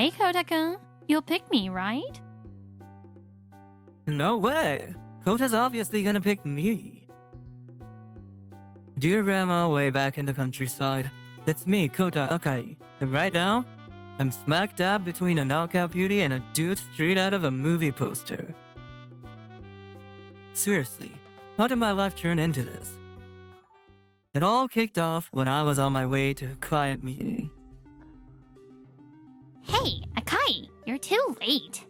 Hey, Kota-kun. You'll pick me, right? No way! Kota's obviously gonna pick me. Dear Grandma way back in the countryside, it's me, Kota Akai. And right now, I'm smack dab between a knockout beauty and a dude straight out of a movie poster. Seriously, how did my life turn into this? It all kicked off when I was on my way to a client meeting. Hey, Akai, you're too late.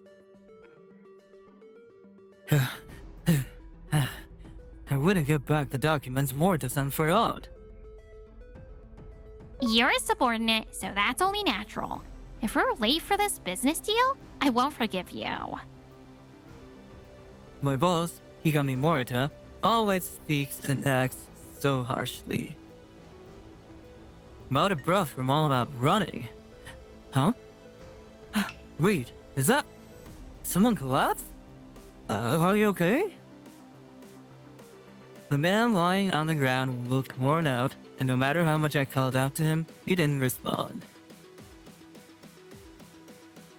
I wouldn't give back the documents more to send for out. You're a subordinate, so that's only natural. If we're late for this business deal, I won't forgive you. My boss, Higami Morita, always speaks and acts so harshly. I'm out of breath from all that running. Huh? Wait, is that... someone collapsed? Are you okay? The man lying on the ground looked worn out, and no matter how much I called out to him, he didn't respond.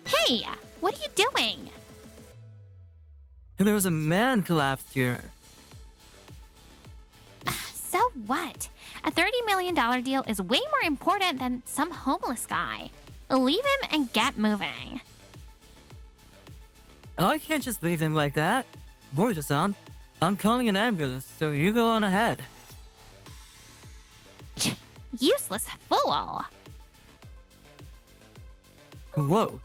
Hey, what are you doing? There was a man collapsed here. So what? A $30 million deal is way more important than some homeless guy. Leave him and get moving. I can't just leave him like that. Morita-san, I'm calling an ambulance, so you go on ahead. Useless fool. Whoa.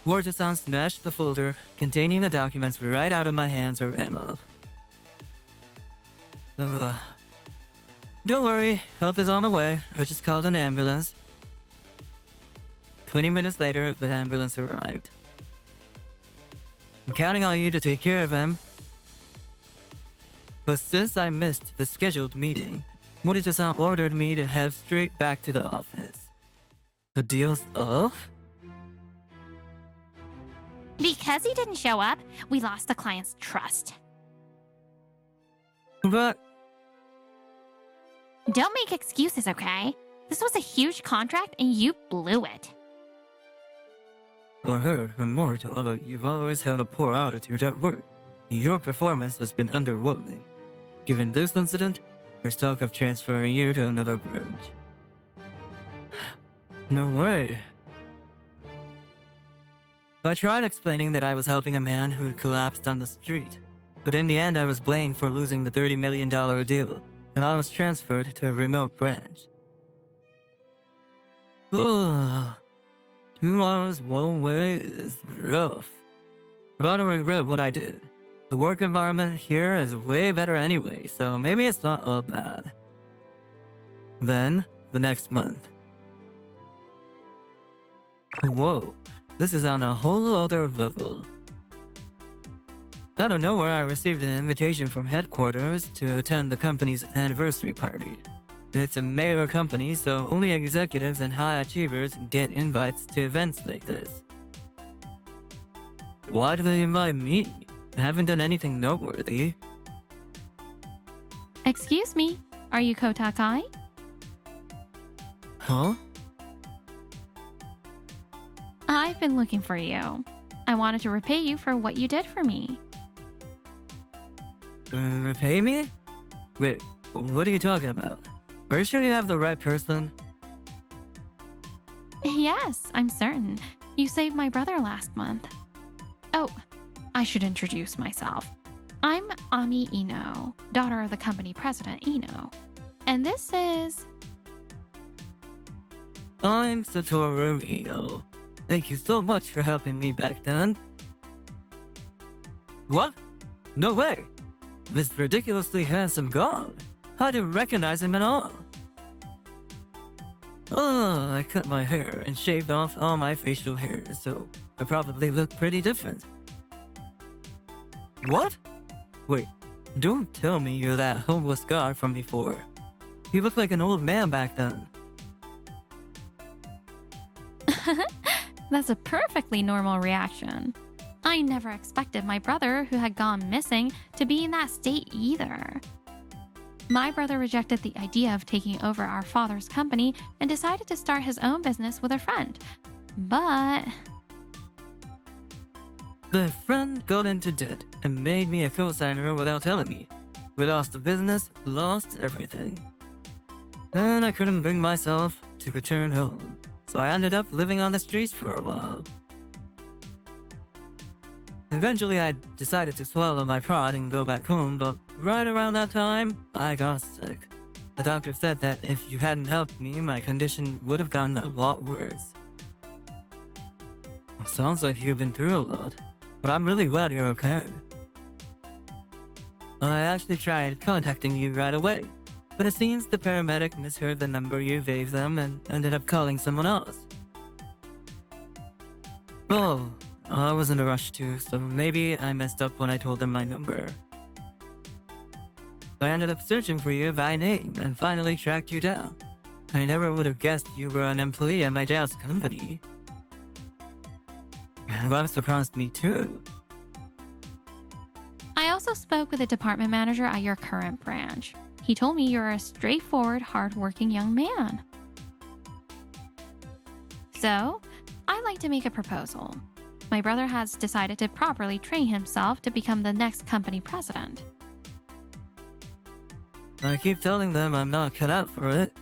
Morita-san snatched the folder containing the documents right out of my hands or ammo. Don't worry, help is on the way. I just called an ambulance. 20 minutes later, the ambulance arrived. I'm counting on you to take care of him. But since I missed the scheduled meeting, Morita-san ordered me to head straight back to the office. The deal's off? Because he didn't show up, we lost the client's trust. But... Don't make excuses, okay? This was a huge contract and you blew it. I heard from Morita that you've always had a poor attitude at work. Your performance has been underwhelming. Given this incident, there's talk of transferring you to another branch. No way. I tried explaining that I was helping a man who had collapsed on the street, but in the end I was blamed for losing the $30 million deal, and I was transferred to a remote branch. Ugh. 2 hours one way is rough. But I don't regret what I did. The work environment here is way better anyway, so maybe it's not all bad. Then, the next month. Whoa, this is on a whole other level. Out of nowhere, I received an invitation from headquarters to attend the company's anniversary party. It's a major company, so only executives and high achievers get invites to events like this. Why do they invite me? I haven't done anything noteworthy. Excuse me, are you Kota-kai? Huh? I've been looking for you. I wanted to repay you for what you did for me. Repay me? Wait, what are you talking about? Are you sure you have the right person? Yes, I'm certain. You saved my brother last month. Oh, I should introduce myself. I'm Ami Ino, daughter of the company president Ino. And this is... I'm Satoru Ino. Thank you so much for helping me back then. What? No way! This ridiculously handsome guy. I didn't recognize him at all. Oh, I cut my hair and shaved off all my facial hair, so I probably look pretty different. What? Wait, don't tell me you're that homeless guy from before. You look like an old man back then. That's a perfectly normal reaction. I never expected my brother, who had gone missing, to be in that state either. My brother rejected the idea of taking over our father's company and decided to start his own business with a friend. But The friend got into debt and made me a co-signer without telling me. We lost the business, lost everything. Then I couldn't bring myself to return home, so I ended up living on the streets for a while. Eventually, I decided to swallow my pride and go back home, but right around that time, I got sick. The doctor said that if you hadn't helped me, my condition would have gotten a lot worse. Sounds like you've been through a lot, but I'm really glad you're okay. I actually tried contacting you right away, but it seems the paramedic misheard the number you gave them and ended up calling someone else. Oh, I was in a rush too, so maybe I messed up when I told them my number. I ended up searching for you by name and finally tracked you down. I never would have guessed you were an employee at my dad's company. That surprised me too. I also spoke with the department manager at your current branch. He told me you're a straightforward, hardworking young man. So, I'd like to make a proposal. My brother has decided to properly train himself to become the next company president. I keep telling them I'm not cut out for it.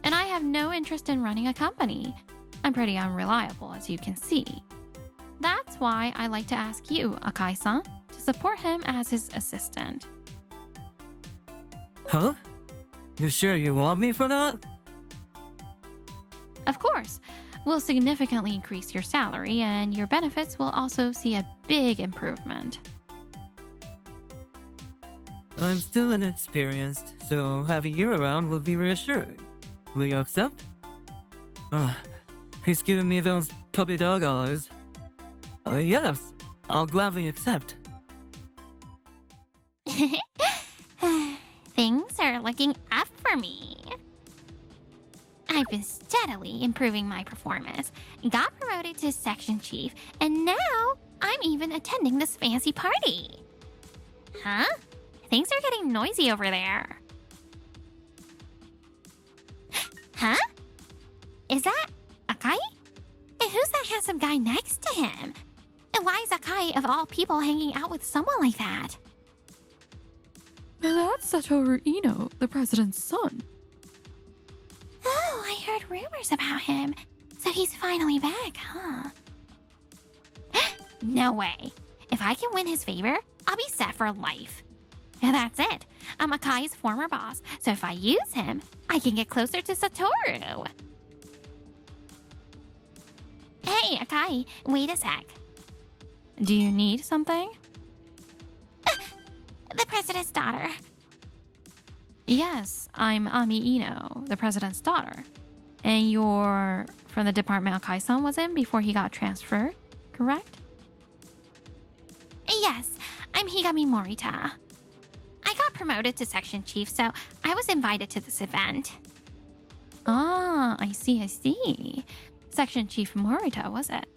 And I have no interest in running a company. I'm pretty unreliable, as you can see. That's why I like to ask you, Akai-san, to support him as his assistant. Huh? You sure you want me for that? Of course, we'll significantly increase your salary, and your benefits will also see a big improvement. I'm still inexperienced, so having you around will be reassuring. Will you accept? He's giving me those puppy dog eyes. Yes, I'll gladly accept. Things are looking up for me. I've been steadily improving my performance, got promoted to section chief, and now I'm even attending this fancy party. Huh? Things are getting noisy over there. Huh? Is that Akai? And who's that handsome guy next to him? And why is Akai, of all people, hanging out with someone like that? That's Satoru Ino, the president's son. Oh, I heard rumors about him. So he's finally back, huh? No way. If I can win his favor, I'll be set for life. And that's it. I'm Akai's former boss, so if I use him, I can get closer to Satoru. Hey, Akai, wait a sec. Do you need something? The president's daughter. Yes, I'm Ami Ino, the president's daughter. And you're from the department Akai-san was in before he got transferred, correct? Yes, I'm Higami Morita. I got promoted to section chief, so I was invited to this event. Ah, I see. Section Chief Morita, was it?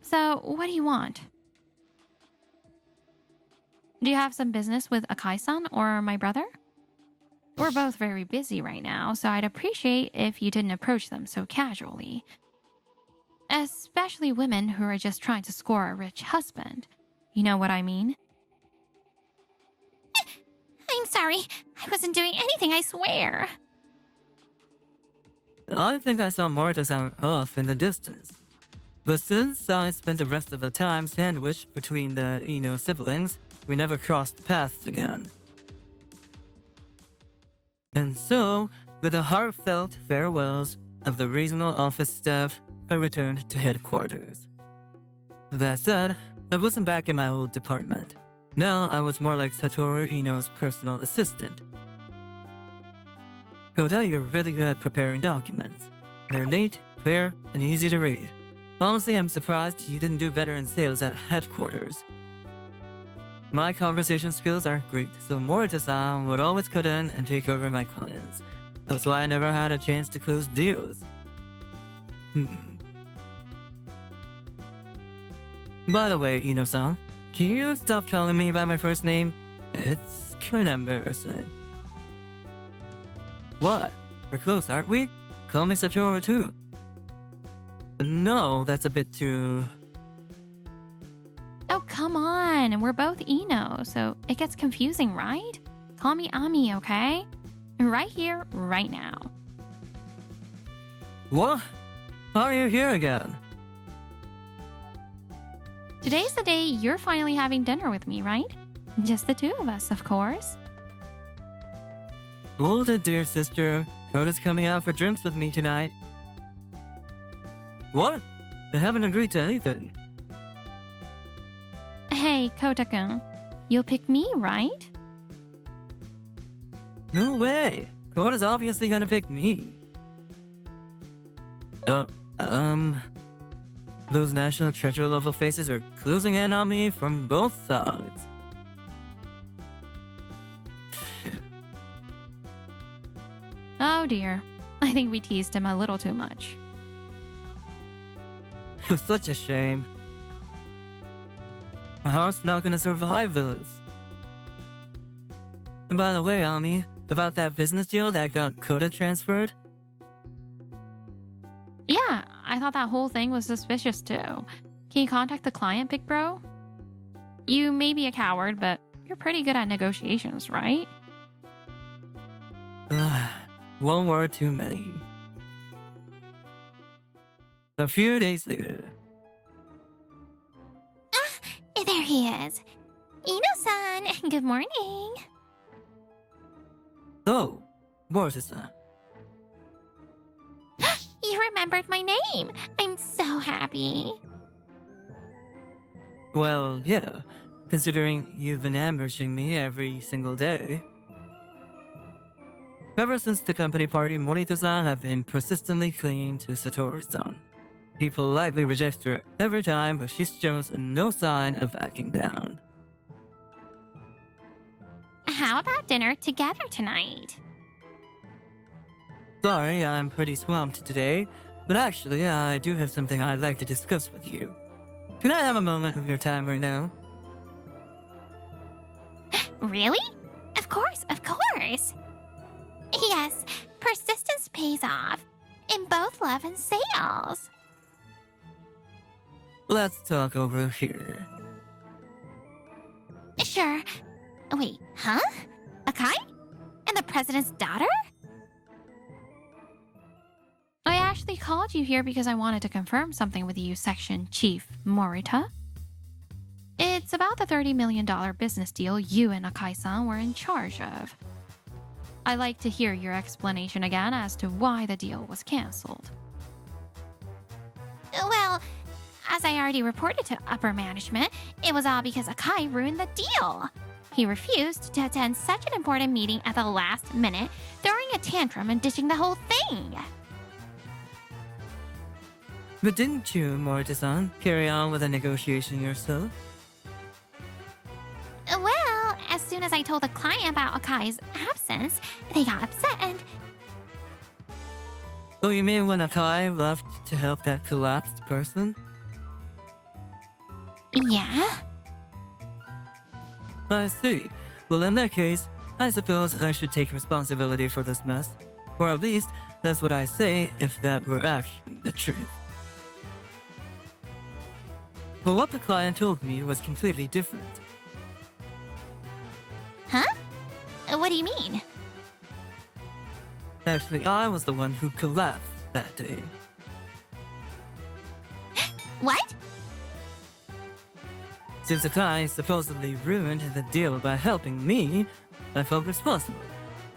So, what do you want? Do you have some business with Akai-san or my brother? We're both very busy right now, so I'd appreciate if you didn't approach them so casually. Especially women who are just trying to score a rich husband. You know what I mean? I'm sorry. I wasn't doing anything, I swear. I think I saw Morita sound off in the distance. But since I spent the rest of the time sandwiched between the Ino siblings, we never crossed paths again. And so, with the heartfelt farewells of the regional office staff, I returned to headquarters. That said, I wasn't back in my old department. Now I was more like Satoru Ino's personal assistant. Koda, you're really good at preparing documents. They're neat, fair, and easy to read. Honestly, I'm surprised you didn't do better in sales at headquarters. My conversation skills are great, so Morita-san would always cut in and take over my clients. That's why I never had a chance to close deals. By the way, Ino-san, can you stop calling me by my first name? It's kinda embarrassing. What? We're close, aren't we? Call me Satoru too. No, that's a bit too... Oh, come on. We're both Ino, so it gets confusing, right? Call me Ami, okay? Right here, right now. What? How are you here again? Today's the day you're finally having dinner with me, right? Just the two of us, of course. Hold it, dear sister. Kota's coming out for drinks with me tonight. What? I haven't agreed to anything. Hey, Kota-kun. You'll pick me, right? No way. Kota's obviously gonna pick me. Those national treasure level faces are closing in on me from both sides. Oh dear. I think we teased him a little too much. It's such a shame. My heart's not gonna survive this. And by the way, Ami, about that business deal that got Kota transferred? Yeah, I thought that whole thing was suspicious too. Can you contact the client, big bro? You may be a coward, but you're pretty good at negotiations, right? One word too many. A few days later. There he is. Ino-san, good morning. Oh, Mortis-san. You remembered my name. I'm so happy. Well, yeah, considering you've been ambushing me every single day. Ever since the company party, Morita-san have been persistently clinging to Satoru-san. He politely rejects her every time, but she shows no sign of backing down. How about dinner together tonight? Sorry, I'm pretty swamped today, but actually, I do have something I'd like to discuss with you. Can I have a moment of your time right now? Really? Of course, of course. Yes, persistence pays off in both love and sales. Let's talk over here. Sure. Wait, huh? Akai? And the president's daughter? I actually called you here because I wanted to confirm something with you, Section Chief Morita. It's about the $30 million business deal you and Akai-san were in charge of. I'd like to hear your explanation again as to why the deal was canceled. Well, as I already reported to upper management, it was all because Akai ruined the deal. He refused to attend such an important meeting at the last minute, throwing a tantrum and ditching the whole thing. But didn't you, Morita-san, carry on with the negotiation yourself? Well, as soon as I told the client about Akai's absence, they got upset and... Oh, you mean when Akai left to help that collapsed person? Yeah? I see. Well, in that case, I suppose I should take responsibility for this mess. Or at least, that's what I say if that were actually the truth. But what the client told me was completely different. Huh? What do you mean? Actually, I was the one who collapsed that day. What? Since Akai supposedly ruined the deal by helping me, I felt responsible.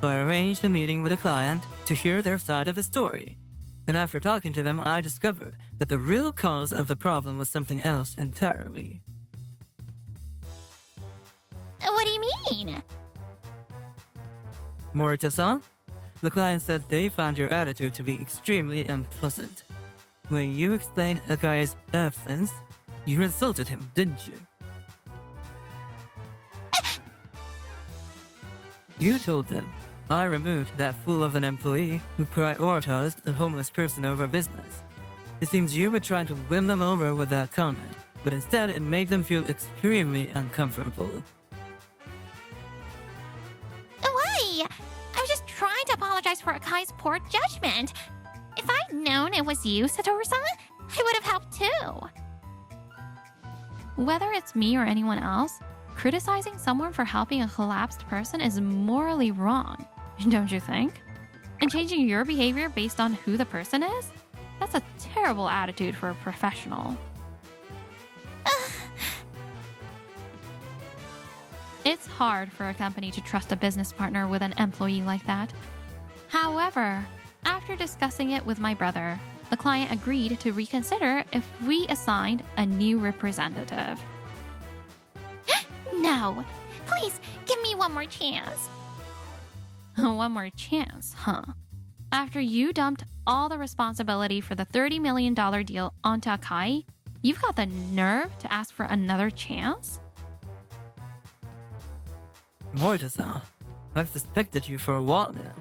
So I arranged a meeting with a client to hear their side of the story. And after talking to them, I discovered that the real cause of the problem was something else entirely. What do you mean? Morita-san, the client said they found your attitude to be extremely unpleasant. When you explained Akai's absence, you insulted him, didn't you? You told them I removed that fool of an employee who prioritized a homeless person over business. It seems you were trying to win them over with that comment, but instead it made them feel extremely uncomfortable. apologize for Akai's poor judgment. If I'd known it was you, Satoru-san, I would have helped too. Whether it's me or anyone else, criticizing someone for helping a collapsed person is morally wrong, don't you think? And changing your behavior based on who the person is? That's a terrible attitude for a professional. It's hard for a company to trust a business partner with an employee like that. However, after discussing it with my brother, the client agreed to reconsider if we assigned a new representative. No, please give me one more chance. One more chance, huh? After you dumped all the responsibility for the $30 million deal onto Akai, you've got the nerve to ask for another chance? Morita-san, I've suspected you for a while now.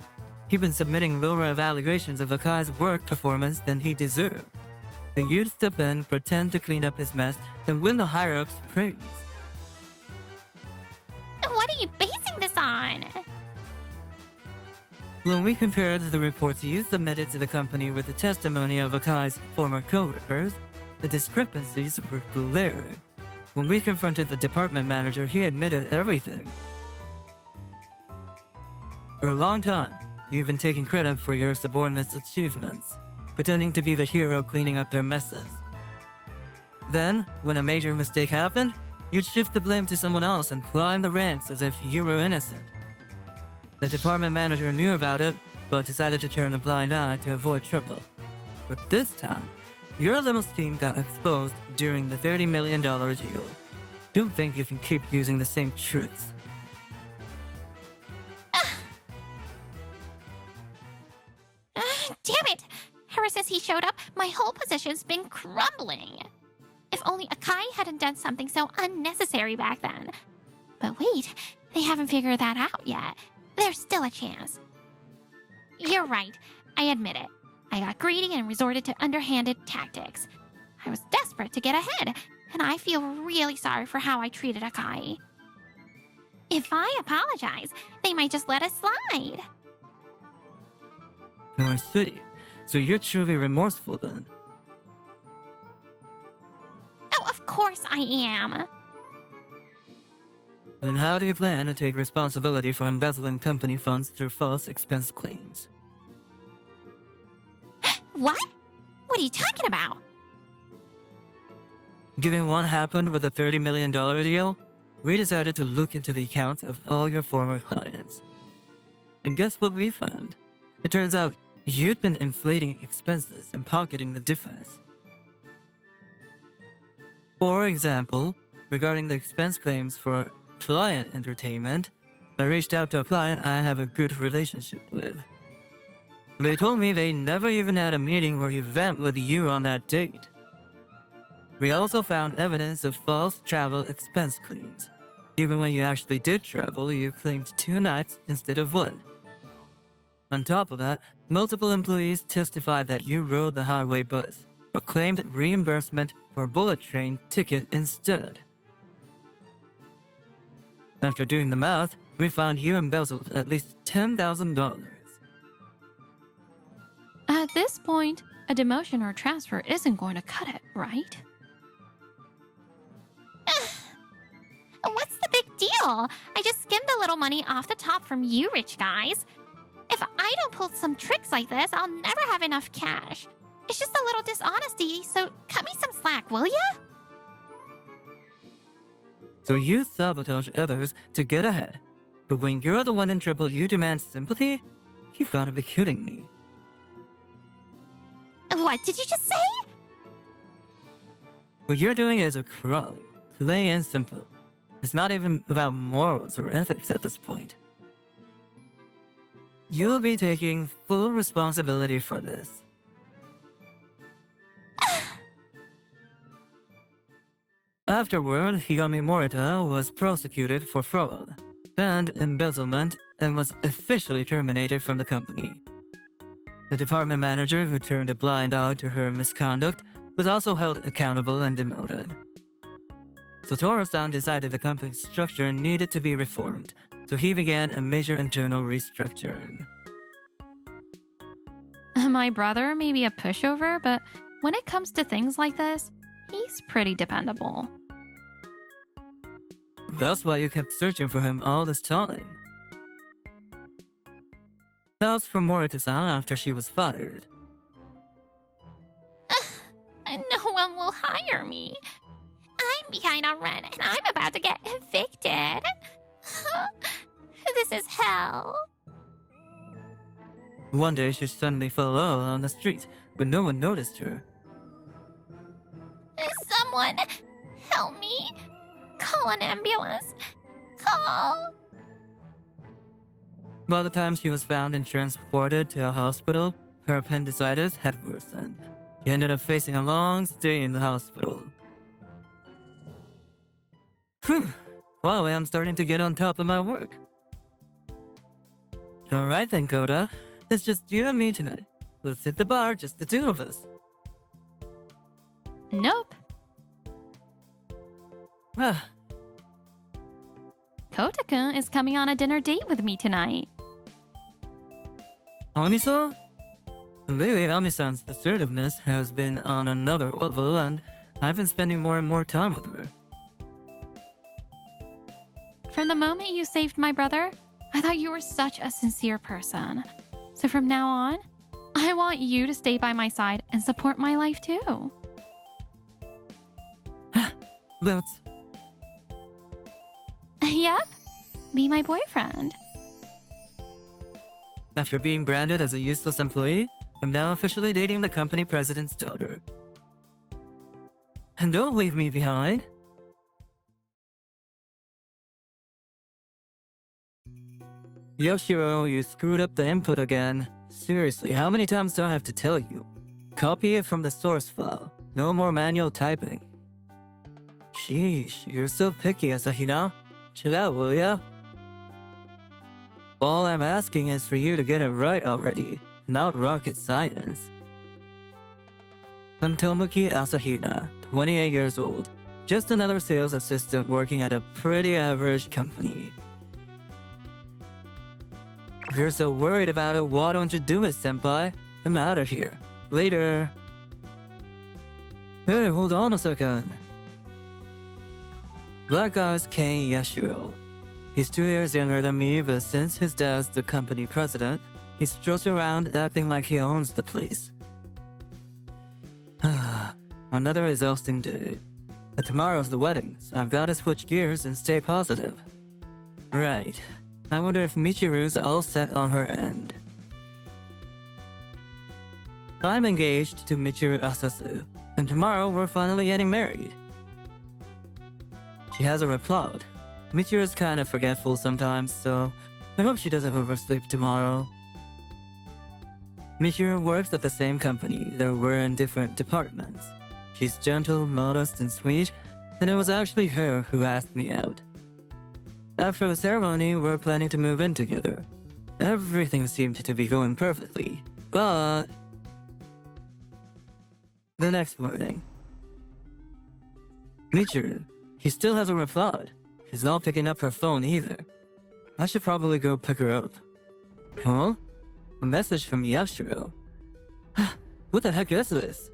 You've been submitting lower evaluations of Akai's work performance than he deserved. Then you'd step in, pretend to clean up his mess, and win the higher-ups' praise. What are you basing this on? When we compared the reports you submitted to the company with the testimony of Akai's former co-workers, the discrepancies were glaring. When we confronted the department manager, he admitted everything. For a long time, you've been taking credit for your subordinates' achievements, pretending to be the hero cleaning up their messes. Then, when a major mistake happened, you'd shift the blame to someone else and climb the ranks as if you were innocent. The department manager knew about it, but decided to turn a blind eye to avoid trouble. But this time, your little scheme got exposed during the $30 million deal. Don't think you can keep using the same tricks. Damn it! Ever since he showed up, my whole position's been crumbling. If only Akai hadn't done something so unnecessary back then. But wait, they haven't figured that out yet. There's still a chance. You're right. I admit it. I got greedy and resorted to underhanded tactics. I was desperate to get ahead, and I feel really sorry for how I treated Akai. If I apologize, they might just let us slide. Oh, I see. So you're truly remorseful then? Oh, of course I am. Then how do you plan to take responsibility for embezzling company funds through false expense claims? What? What are you talking about? Given what happened with the $30 million deal, we decided to look into the accounts of all your former clients. And guess what we found? It turns out you'd been inflating expenses and pocketing the difference. For example, regarding the expense claims for client entertainment, I reached out to a client I have a good relationship with. They told me they never even had a meeting or event with you on that date. We also found evidence of false travel expense claims. Even when you actually did travel, you claimed 2 nights instead of 1. On top of that, multiple employees testified that you rode the highway bus, but claimed reimbursement for a bullet train ticket instead. After doing the math, we found you embezzled at least $10,000. At this point, a demotion or transfer isn't going to cut it, right? What's the big deal? I just skimmed a little money off the top from you rich guys. If I don't pull some tricks like this, I'll never have enough cash. It's just a little dishonesty, so cut me some slack, will ya? So you sabotage others to get ahead. But when you're the one in trouble, you demand sympathy? You've gotta be kidding me. What did you just say? What you're doing is a crime, plain and simple. It's not even about morals or ethics at this point. You'll be taking full responsibility for this. Afterward, Higami Morita was prosecuted for fraud and embezzlement and was officially terminated from the company. The department manager who turned a blind eye to her misconduct was also held accountable and demoted. Satoru-san decided the company's structure needed to be reformed, so he began a major internal restructuring. My brother may be a pushover, but when it comes to things like this, he's pretty dependable. That's why you kept searching for him all this time. That's for Morita-san after she was fired. No one will hire me. I'm behind on rent and I'm about to get evicted. This is hell. One day she suddenly fell ill on the street, but no one noticed her. Someone help me. Call an ambulance. Call. By the time she was found and transported to a hospital, her appendicitis had worsened. She ended up facing a long stay in the hospital. Phew. Wow, I'm starting to get on top of my work. Alright then, Koda. It's just you and me tonight. Let's hit the bar, just the two of us. Nope. Ah, Kotaka is coming on a dinner date with me tonight. Ami-san? Lately, Ami-san's assertiveness has been on another level, and I've been spending more and more time with her. From the moment you saved my brother, I thought you were such a sincere person. So from now on, I want you to stay by my side and support my life too. That's... Yep, be my boyfriend. After being branded as a useless employee, I'm now officially dating the company president's daughter. And don't leave me behind. Yoshiro, you screwed up the input again. Seriously, how many times do I have to tell you? Copy it from the source file. No more manual typing. Sheesh, you're so picky, Asahina. Chill out, will ya? All I'm asking is for you to get it right already, not rocket science. I'm Tomoki Asahina, 28 years old. Just another sales assistant working at a pretty average company. If you're so worried about it, why don't you do it, senpai? I'm out of here. Later. Hey, hold on a second. That guy's Ken Yashiro. He's 2 years younger than me, but since his dad's the company president, he strolls around acting like he owns the place. Another exhausting day. But tomorrow's the wedding, so I've gotta switch gears and stay positive. Right. I wonder if Michiru's all set on her end. I'm engaged to Michiru Asasu, and tomorrow we're finally getting married. She hasn't replied. Michiru's kind of forgetful sometimes, so I hope she doesn't oversleep tomorrow. Michiru works at the same company, though we're in different departments. She's gentle, modest, and sweet, and it was actually her who asked me out. After the ceremony, we're planning to move in together. Everything seemed to be going perfectly, but... The next morning... Michiru, he still hasn't replied. She's not picking up her phone either. I should probably go pick her up. Huh? A message from Yashiro. What the heck is this?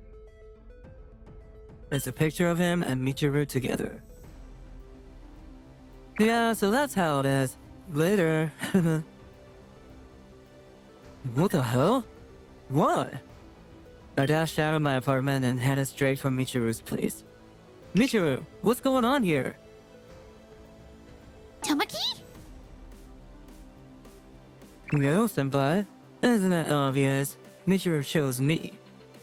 It's a picture of him and Michiru together. Yeah, so that's how it is. Later. What the hell? What? I dashed out of my apartment and headed straight for Michiru's place. Michiru, what's going on here? Tomoki? No, senpai. Isn't that obvious? Michiru chose me.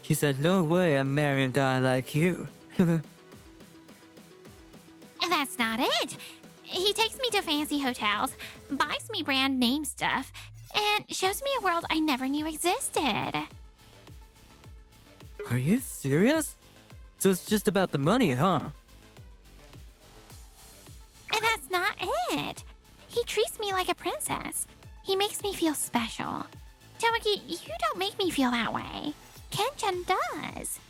She said, no way I'm marrying a guy like you. That's not it. He takes me to fancy hotels, buys me brand name stuff, and shows me a world I never knew existed. Are you serious? So it's just about the money, huh? And that's not it. He treats me like a princess. He makes me feel special. Tomoki, you don't make me feel that way. Ken-chan does.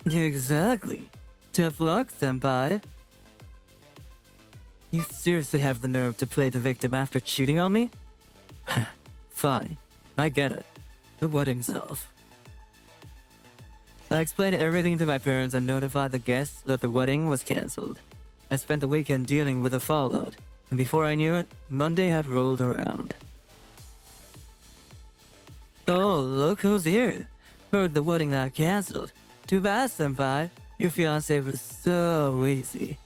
Exactly. Tough luck, senpai. You seriously have the nerve to play the victim after cheating on me? Fine, I get it. the wedding itself. I explained everything to my parents and notified the guests that the wedding was cancelled. I spent the weekend dealing with the fallout, and before I knew it, Monday had rolled around. Oh, look who's here. Heard the wedding got cancelled. Too bad, senpai. Your fiancé was so easy.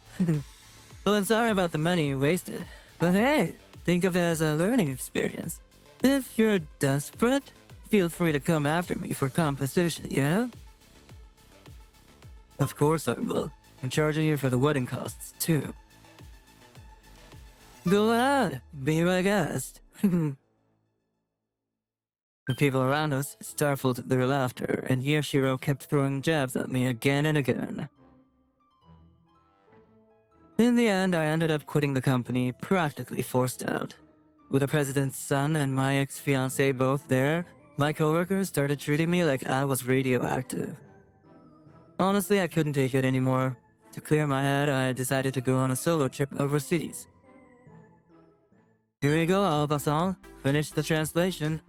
Well, I'm sorry about the money you wasted. But hey, think of it as a learning experience. If you're desperate, feel free to come after me for compensation, yeah? Of course I will. I'm charging you for the wedding costs, too. Go ahead, be my guest. The people around us stifled their laughter, and Yashiro kept throwing jabs at me again and again. In the end, I ended up quitting the company, practically forced out. With the president's son and my ex-fiancé both there, my coworkers started treating me like I was radioactive. Honestly, I couldn't take it anymore. To clear my head, I decided to go on a solo trip overseas. Here you go, Alba-san. Finish the translation.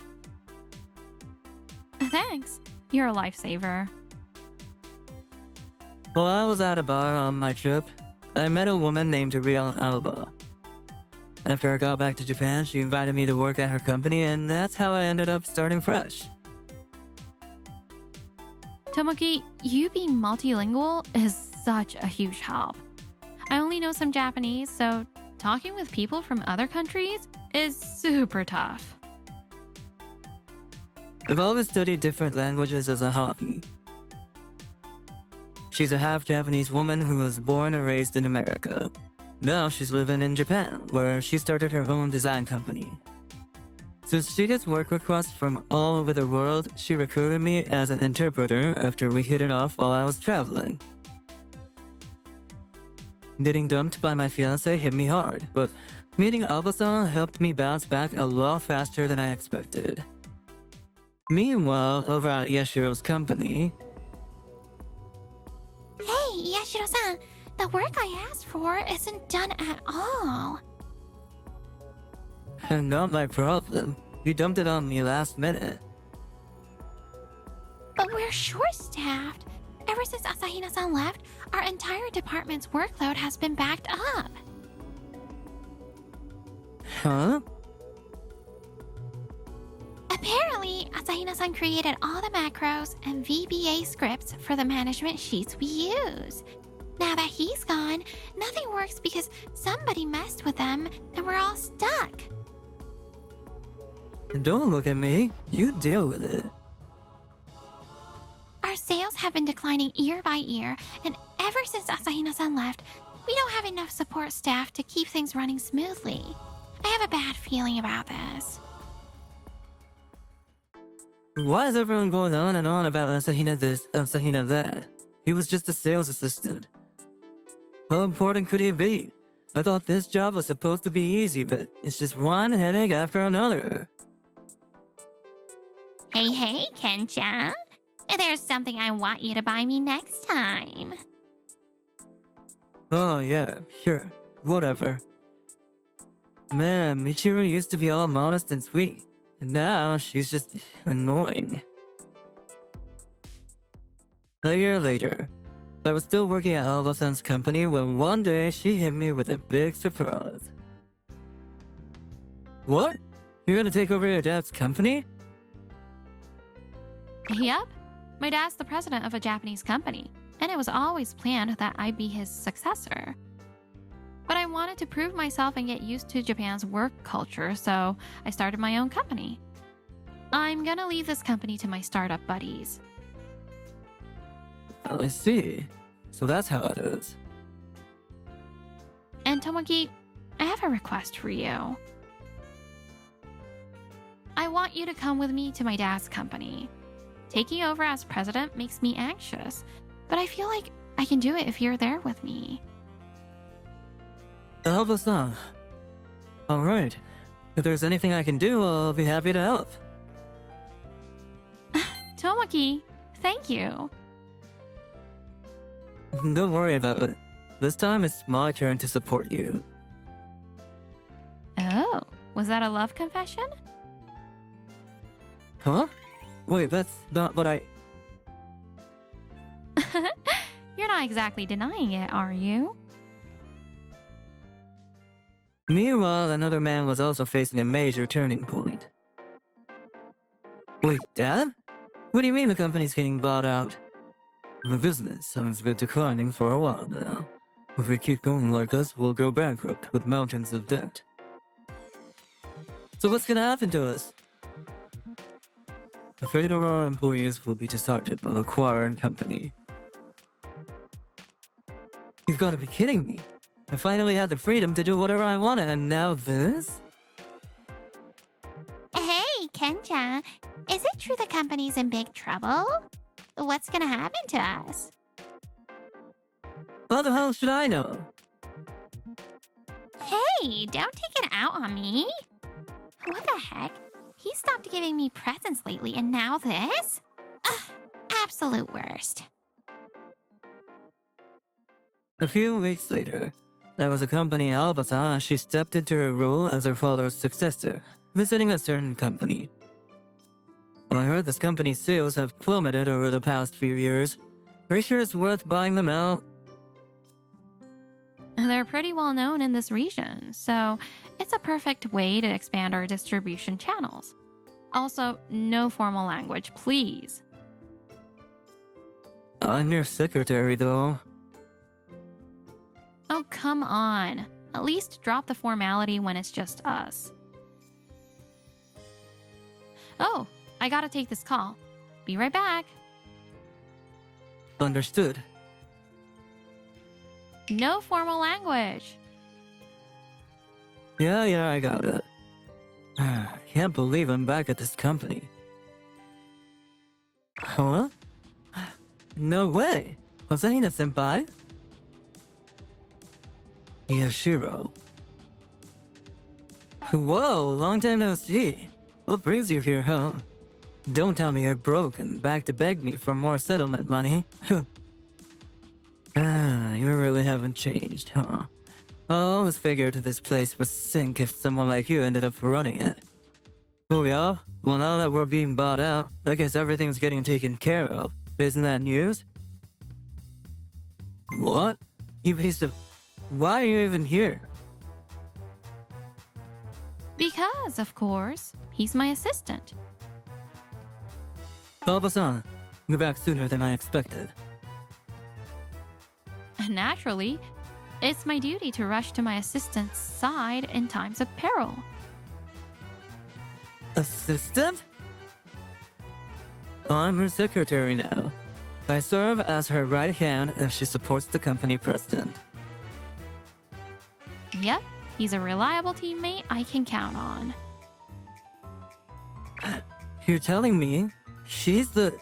Thanks. You're a lifesaver. While I was at a bar on my trip, I met a woman named Real Alba. After I got back to Japan, she invited me to work at her company, and that's how I ended up starting fresh. Tomoki, you being multilingual is such a huge help. I only know some Japanese, so talking with people from other countries is super tough. I've always studied different languages as a hobby. She's a half-Japanese woman who was born and raised in America. Now she's living in Japan, where she started her own design company. Since she gets work requests from all over the world, she recruited me as an interpreter after we hit it off while I was traveling. Getting dumped by my fiancé hit me hard, but meeting Alba-san helped me bounce back a lot faster than I expected. Meanwhile, over at Yashiro's company... Hey, Yashiro-san, the work I asked for isn't done at all. Not my problem. You dumped it on me last minute. But we're short-staffed. Ever since Asahina-san left, our entire department's workload has been backed up. Huh? Apparently, Asahina-san created all the macros and VBA scripts for the management sheets we use. Now that he's gone, nothing works because somebody messed with them and we're all stuck. Don't look at me. You deal with it. Our sales have been declining year by year, and ever since Asahina-san left, we don't have enough support staff to keep things running smoothly. I have a bad feeling about this. Why is everyone going on and on about Asahina this, Asahina that? He was just a sales assistant. How important could he be? I thought this job was supposed to be easy, but it's just one headache after another. Hey, Ken-chan. There's something I want you to buy me next time. Oh yeah, sure, whatever. Man, Michiru used to be all modest and sweet, and now she's just annoying. A year later, I was still working at Alba-san's company when one day she hit me with a big surprise. What? You're gonna take over your dad's company? Yep. My dad's the president of a Japanese company, and it was always planned that I'd be his successor. But I wanted to prove myself and get used to Japan's work culture, so I started my own company. I'm gonna leave this company to my startup buddies. Oh, I see. So that's how it is. And Tomoki, I have a request for you. I want you to come with me to my dad's company. Taking over as president makes me anxious, but I feel like I can do it if you're there with me. Alba-san. Alright. If there's anything I can do, I'll be happy to help. Tomoki, thank you. Don't worry about it. This time it's my turn to support you. Oh, was that a love confession? Huh? Wait, that's not what I... You're not exactly denying it, are you? Meanwhile, another man was also facing a major turning point. Wait, Dad? What do you mean the company's getting bought out? The business has been declining for a while now. If we keep going like this, we'll go bankrupt with mountains of debt. So what's gonna happen to us? The fate of our employees will be decided by the acquiring company. You've gotta be kidding me. I finally had the freedom to do whatever I wanted, and now this? Hey, Kenja. Is it true the company's in big trouble? What's gonna happen to us? How the hell should I know? Hey, don't take it out on me. What the heck? He stopped giving me presents lately, and now this? Ugh, absolute worst. A few weeks later, there was a company Albasan and she stepped into her role as her father's successor, visiting a certain company. I heard this company's sales have plummeted over the past few years. Are you sure it's worth buying them out? They're pretty well known in this region, so it's a perfect way to expand our distribution channels. Also, no formal language, please. I'm your secretary, though. Oh, come on. At least drop the formality when it's just us. Oh, I gotta take this call. Be right back. Understood. No formal language. Yeah, I got it. Can't believe I'm back at this company. Huh? No way! Was that Ina-senpai? Yashiro. Whoa, long time no see. What brings you here, huh? Don't tell me you're broke and back to beg me for more settlement money. You really haven't changed, huh? I always figured this place would sink if someone like you ended up running it. Oh yeah? Well, now that we're being bought out, I guess everything's getting taken care of. Isn't that news? What? You piece of... Why are you even here? Because, of course, he's my assistant. Baba-san, you're back sooner than I expected. Naturally, it's my duty to rush to my assistant's side in times of peril. Assistant? I'm her secretary now. I serve as her right hand as she supports the company president. Yep, he's a reliable teammate I can count on. You're telling me she's the...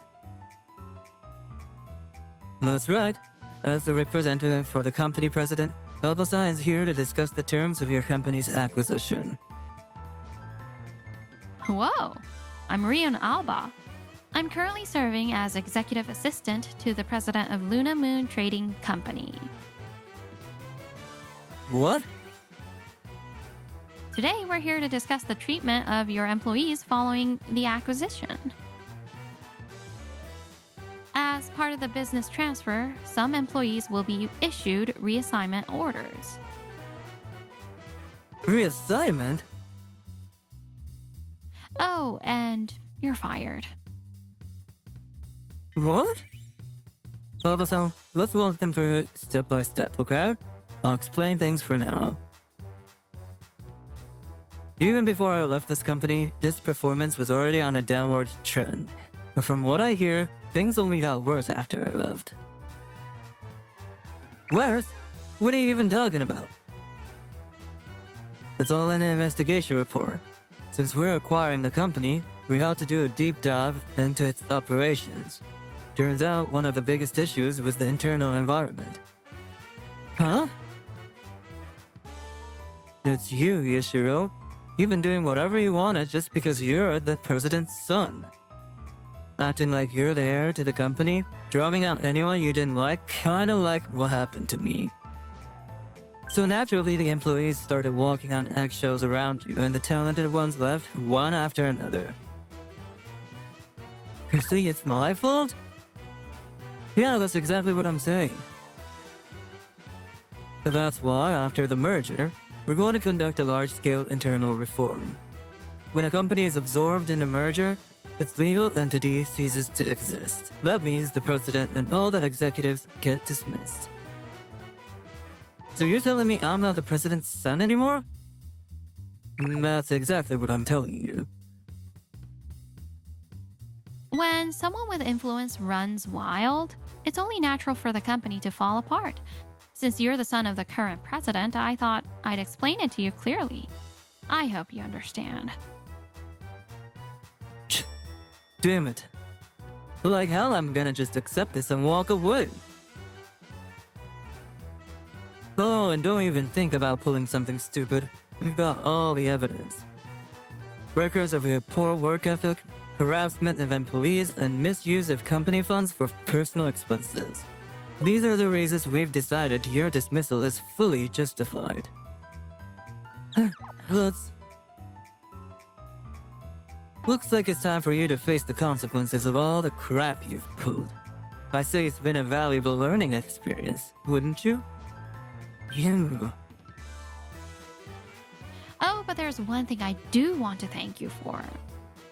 That's right. As the representative for the company president, Albasan is here to discuss the terms of your company's acquisition. Whoa, I'm Rion Alba. I'm currently serving as executive assistant to the president of Luna Moon Trading Company. What? Today, we're here to discuss the treatment of your employees following the acquisition. As part of the business transfer, some employees will be issued reassignment orders. Reassignment? Oh, and you're fired. What? Albasan, let's walk them through it step by step, okay? I'll explain things for now. Even before I left this company, this performance was already on a downward trend. But from what I hear, things only got worse after I left. Worse? What are you even talking about? It's all in an investigation report. Since we're acquiring the company, we have to do a deep dive into its operations. Turns out one of the biggest issues was the internal environment. Huh? It's you, Yashiro. You've been doing whatever you wanted just because you're the president's son. Acting like you're the heir to the company, drumming out anyone you didn't like, kinda like what happened to me. So naturally, the employees started walking on eggshells around you, and the talented ones left one after another. You see, it's my fault? Yeah, that's exactly what I'm saying. That's why, after the merger, we're going to conduct a large-scale internal reform. When a company is absorbed in a merger, its legal entity ceases to exist. That means the president and all the executives get dismissed. So you're telling me I'm not the president's son anymore? That's exactly what I'm telling you. When someone with influence runs wild, it's only natural for the company to fall apart. Since you're the son of the current president, I thought I'd explain it to you clearly. I hope you understand. Damn it. Like hell, I'm gonna just accept this and walk away. Oh, and don't even think about pulling something stupid. We've got all the evidence. Records of your poor work ethic, harassment of employees, and misuse of company funds for personal expenses. These are the reasons we've decided your dismissal is fully justified. Looks like it's time for you to face the consequences of all the crap you've pulled. I say it's been a valuable learning experience, wouldn't you? You. Oh, but there's one thing I do want to thank you for.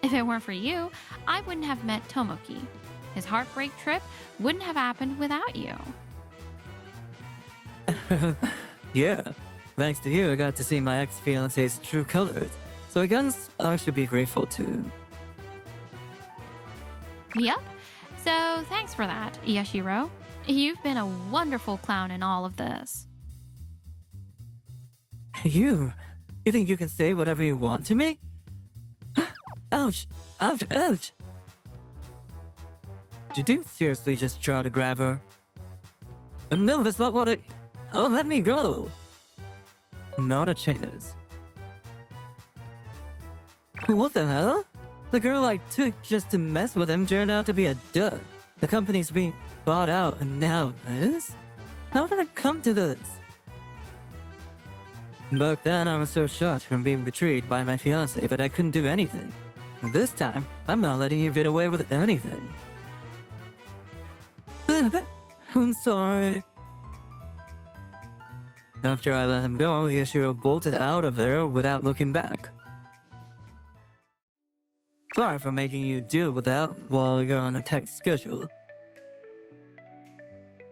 If it weren't for you, I wouldn't have met Tomoki. His heartbreak trip wouldn't have happened without you. Yeah, thanks to you, I got to see my ex-fiance's true colors. So I guess I should be grateful too. Yep. So thanks for that, Yashiro. You've been a wonderful clown in all of this. You think you can say whatever you want to me? Ouch! Ouch! Ouch! Did you seriously just try to grab her? No, that's not what I... Oh, let me go! Not a chance. What the hell? The girl I took just to mess with him turned out to be a dud. The company's being bought out and now this? How did it come to this? Back then, I was so shocked from being betrayed by my fiancé that I couldn't do anything. This time, I'm not letting you get away with anything. I'm sorry. After I let him go, Yashiro bolted out of there without looking back. Sorry for making you deal with that while you're on a tight schedule.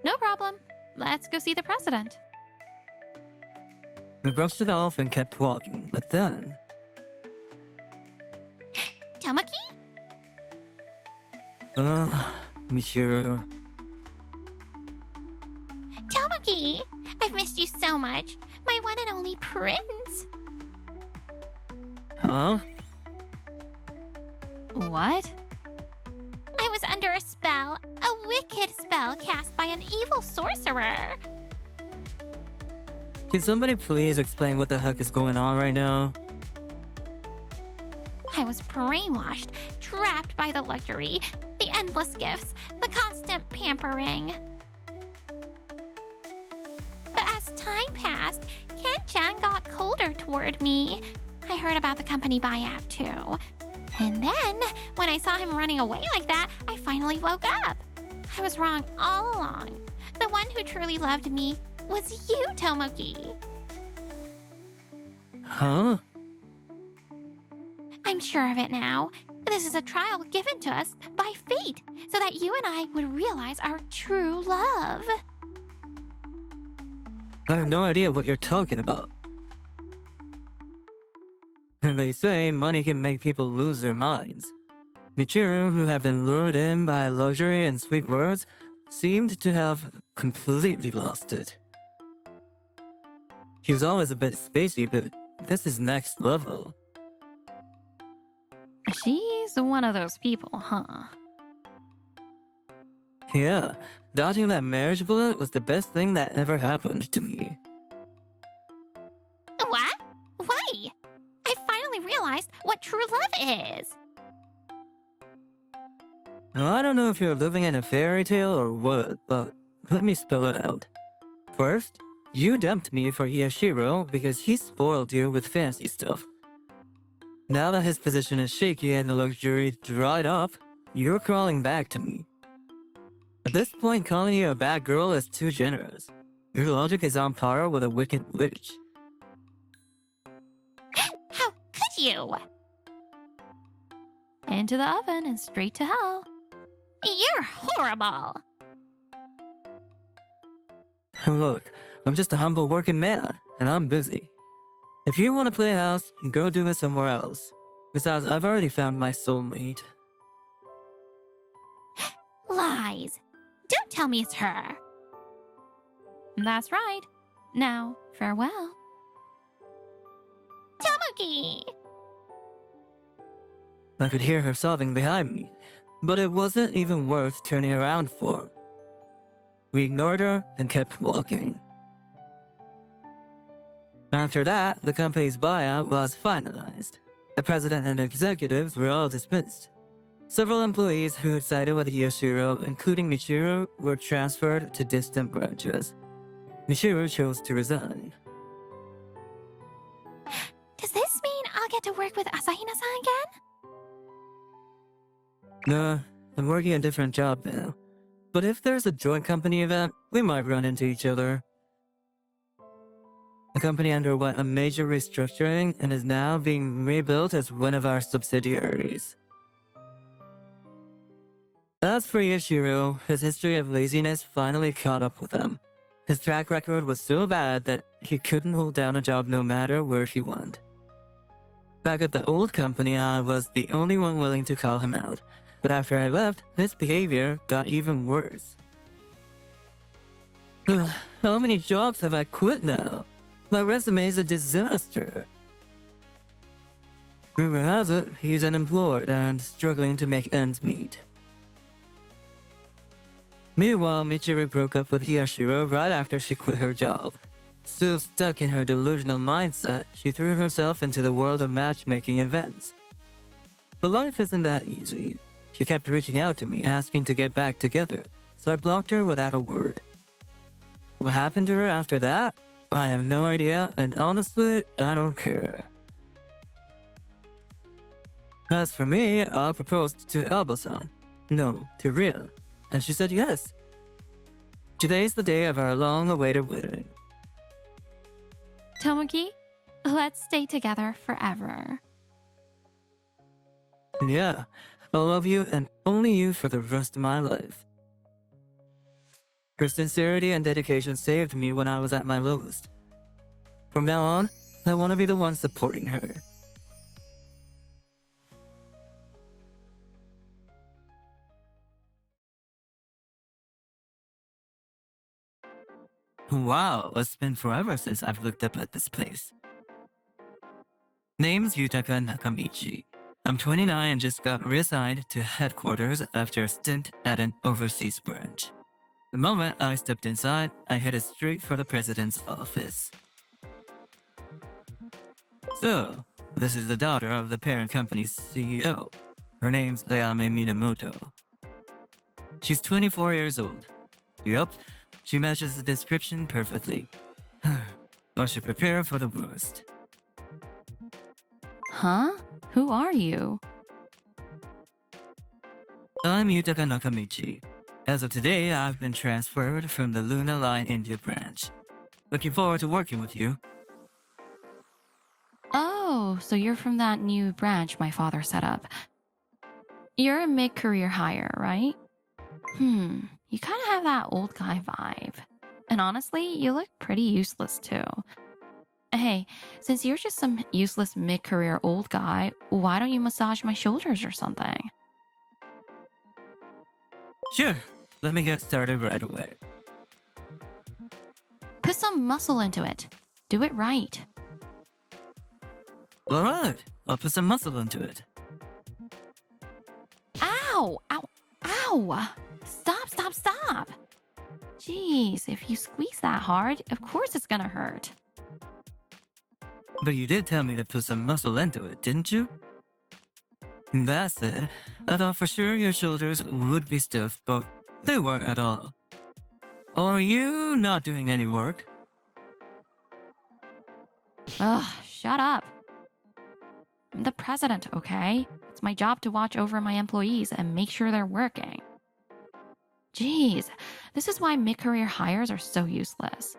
No problem. Let's go see the president. We brushed it off and kept walking, but then... Tomoki? Monsieur... Tomoki! I've missed you so much. My one and only prince. Huh? What? I was under a spell, a wicked spell cast by an evil sorcerer. Can somebody please explain what the heck is going on right now? I was brainwashed, trapped by the luxury, the endless gifts, the constant pampering. But as time passed, Ken-chan got colder toward me. I heard about the company buyout too. And then, when I saw him running away like that, I finally woke up. I was wrong all along. The one who truly loved me was you, Tomoki. Huh? I'm sure of it now. This is a trial given to us by fate, so that you and I would realize our true love. I have no idea what you're talking about. They say money can make people lose their minds. Michiru, who have been lured in by luxury and sweet words, seemed to have completely lost it. He was always a bit spacey, but this is next level. She's one of those people, huh? Yeah, dodging that marriage bullet was the best thing that ever happened to me. What? Why? I finally realized what true love is. Now, I don't know if you're living in a fairy tale or what, but let me spell it out. First, you dumped me for Yashiro because he spoiled you with fancy stuff. Now that his position is shaky and the luxury dried up, you're crawling back to me. At this point, calling you a bad girl is too generous. Your logic is on par with a wicked witch. How could you? Into the oven and straight to hell. You're horrible. Look, I'm just a humble working man, and I'm busy. If you want to play house, go do it somewhere else. Besides, I've already found my soulmate. Lies. Don't tell me it's her. That's right. Now, farewell. Tomoki! I could hear her sobbing behind me, but it wasn't even worth turning around for. We ignored her and kept walking. After that, the company's buyout was finalized. The president and executives were all dismissed. Several employees who had sided with Yoshiro, including Michiru, were transferred to distant branches. Michiru chose to resign. Does this mean I'll get to work with Asahina-san again? No, I'm working a different job now. But if there's a joint company event, we might run into each other. The company underwent a major restructuring and is now being rebuilt as one of our subsidiaries. As for Yoshiro, his history of laziness finally caught up with him. His track record was so bad that he couldn't hold down a job no matter where he went. Back at the old company, I was the only one willing to call him out. But after I left, his behavior got even worse. How many jobs have I quit now? My resume is a disaster. Rumor has it, he's unemployed and struggling to make ends meet. Meanwhile, Michiru broke up with Yoshiro right after she quit her job. Still stuck in her delusional mindset, she threw herself into the world of matchmaking events. But life isn't that easy. She kept reaching out to me, asking to get back together, so I blocked her without a word. What happened to her after that? I have no idea, and honestly, I don't care. As for me, I proposed to Alba-san. No, to Rina, and she said yes. Today's the day of our long-awaited wedding. Tomoki, let's stay together forever. Yeah, I'll love you and only you for the rest of my life. Her sincerity and dedication saved me when I was at my lowest. From now on, I want to be the one supporting her. Wow, it's been forever since I've looked up at this place. Name's Yutaka Nakamichi. I'm 29 and just got reassigned to headquarters after a stint at an overseas branch. The moment I stepped inside, I headed straight for the president's office. So, this is the daughter of the parent company's CEO. Her name's Ayame Minamoto. She's 24 years old. Yup, she matches the description perfectly. I should prepare for the worst. Huh? Who are you? I'm Yutaka Nakamichi. As of today, I've been transferred from the Luna Line India branch. Looking forward to working with you. Oh, so you're from that new branch my father set up. You're a mid-career hire, right? You kind of have that old guy vibe. And honestly, you look pretty useless too. Hey, since you're just some useless mid-career old guy, why don't you massage my shoulders or something? Sure, let me get started right away. Put some muscle into it. Do it right. Alright, I'll put some muscle into it. Ow! Ow! Ow! Stop! Jeez, if you squeeze that hard, of course it's gonna hurt. But you did tell me to put some muscle into it, didn't you? That's it. I thought for sure your shoulders would be stiff, but they weren't at all. Are you not doing any work? Ugh, shut up. I'm the president, okay? It's my job to watch over my employees and make sure they're working. Jeez, this is why mid-career hires are so useless.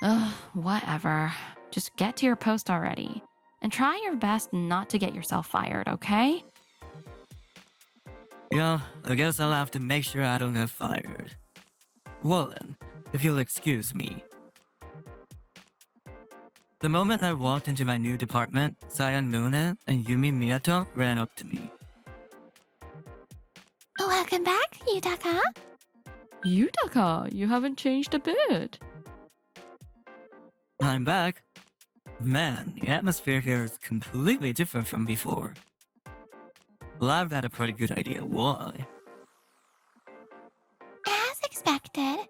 Ugh, whatever. Just get to your post already. And try your best not to get yourself fired, okay? Yeah, I guess I'll have to make sure I don't get fired. Well then, if you'll excuse me. The moment I walked into my new department, Sayan Runa and Yumi Miyato ran up to me. Welcome back, Yutaka. Yutaka, you haven't changed a bit. I'm back. Man, the atmosphere here is completely different from before. Well, I've got a pretty good idea why. As expected.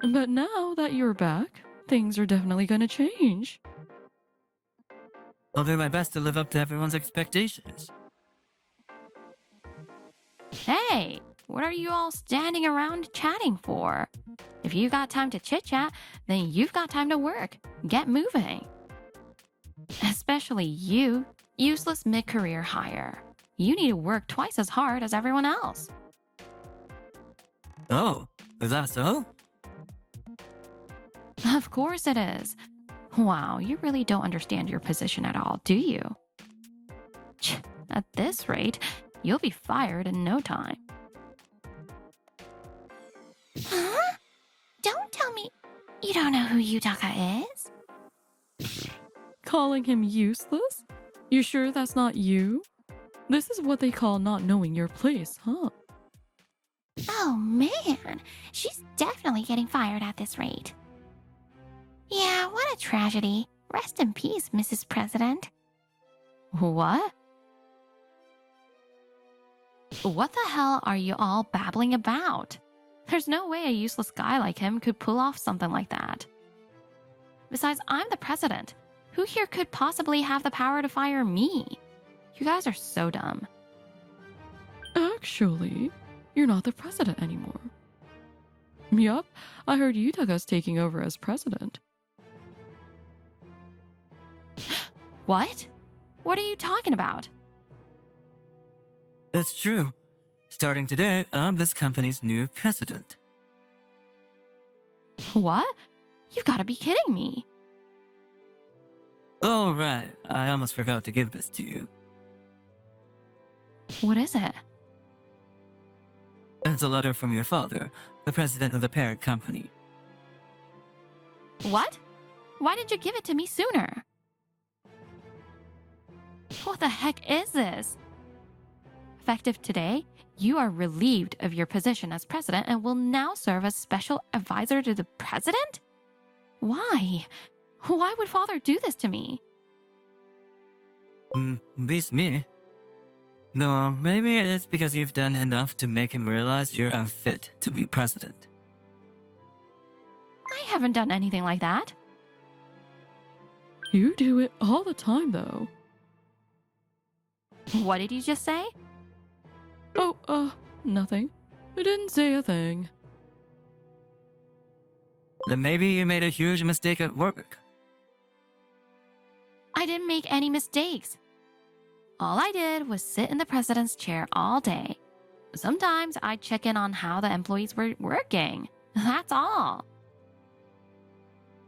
But now that you're back, things are definitely gonna change. I'll do my best to live up to everyone's expectations. Hey, what are you all standing around chatting for? If you got time to chit-chat, then you've got time to work. Get moving. Especially you, useless mid-career hire. You need to work twice as hard as everyone else. Oh, is that so? Of course it is. Wow, you really don't understand your position at all, do you? At this rate, you'll be fired in no time. Huh? Don't tell me you don't know who Yutaka is? Calling him useless? You sure that's not you? This is what they call not knowing your place, huh? Oh man, she's definitely getting fired at this rate. Yeah, what a tragedy. Rest in peace, Mrs. President. What? What the hell are you all babbling about? There's no way a useless guy like him could pull off something like that. Besides, I'm the president. Who here could possibly have the power to fire me? You guys are so dumb. Actually, you're not the president anymore. Yup, I heard Yutaka's taking over as president. What? What are you talking about? It's true. Starting today, I'm this company's new president. What? You've got to be kidding me. Oh, right. I almost forgot to give this to you. What is it? It's a letter from your father, the president of the parent company. What? Why didn't you give it to me sooner? What the heck is this? Effective today, you are relieved of your position as president and will now serve as special advisor to the president? Why? Why would father do this to me? Beats me. No, maybe it's because you've done enough to make him realize you're unfit to be president. I haven't done anything like that. You do it all the time, though. What did you just say? Oh, nothing. I didn't say a thing. Then maybe you made a huge mistake at work. I didn't make any mistakes. All I did was sit in the president's chair all day. Sometimes I'd check in on how the employees were working. That's all.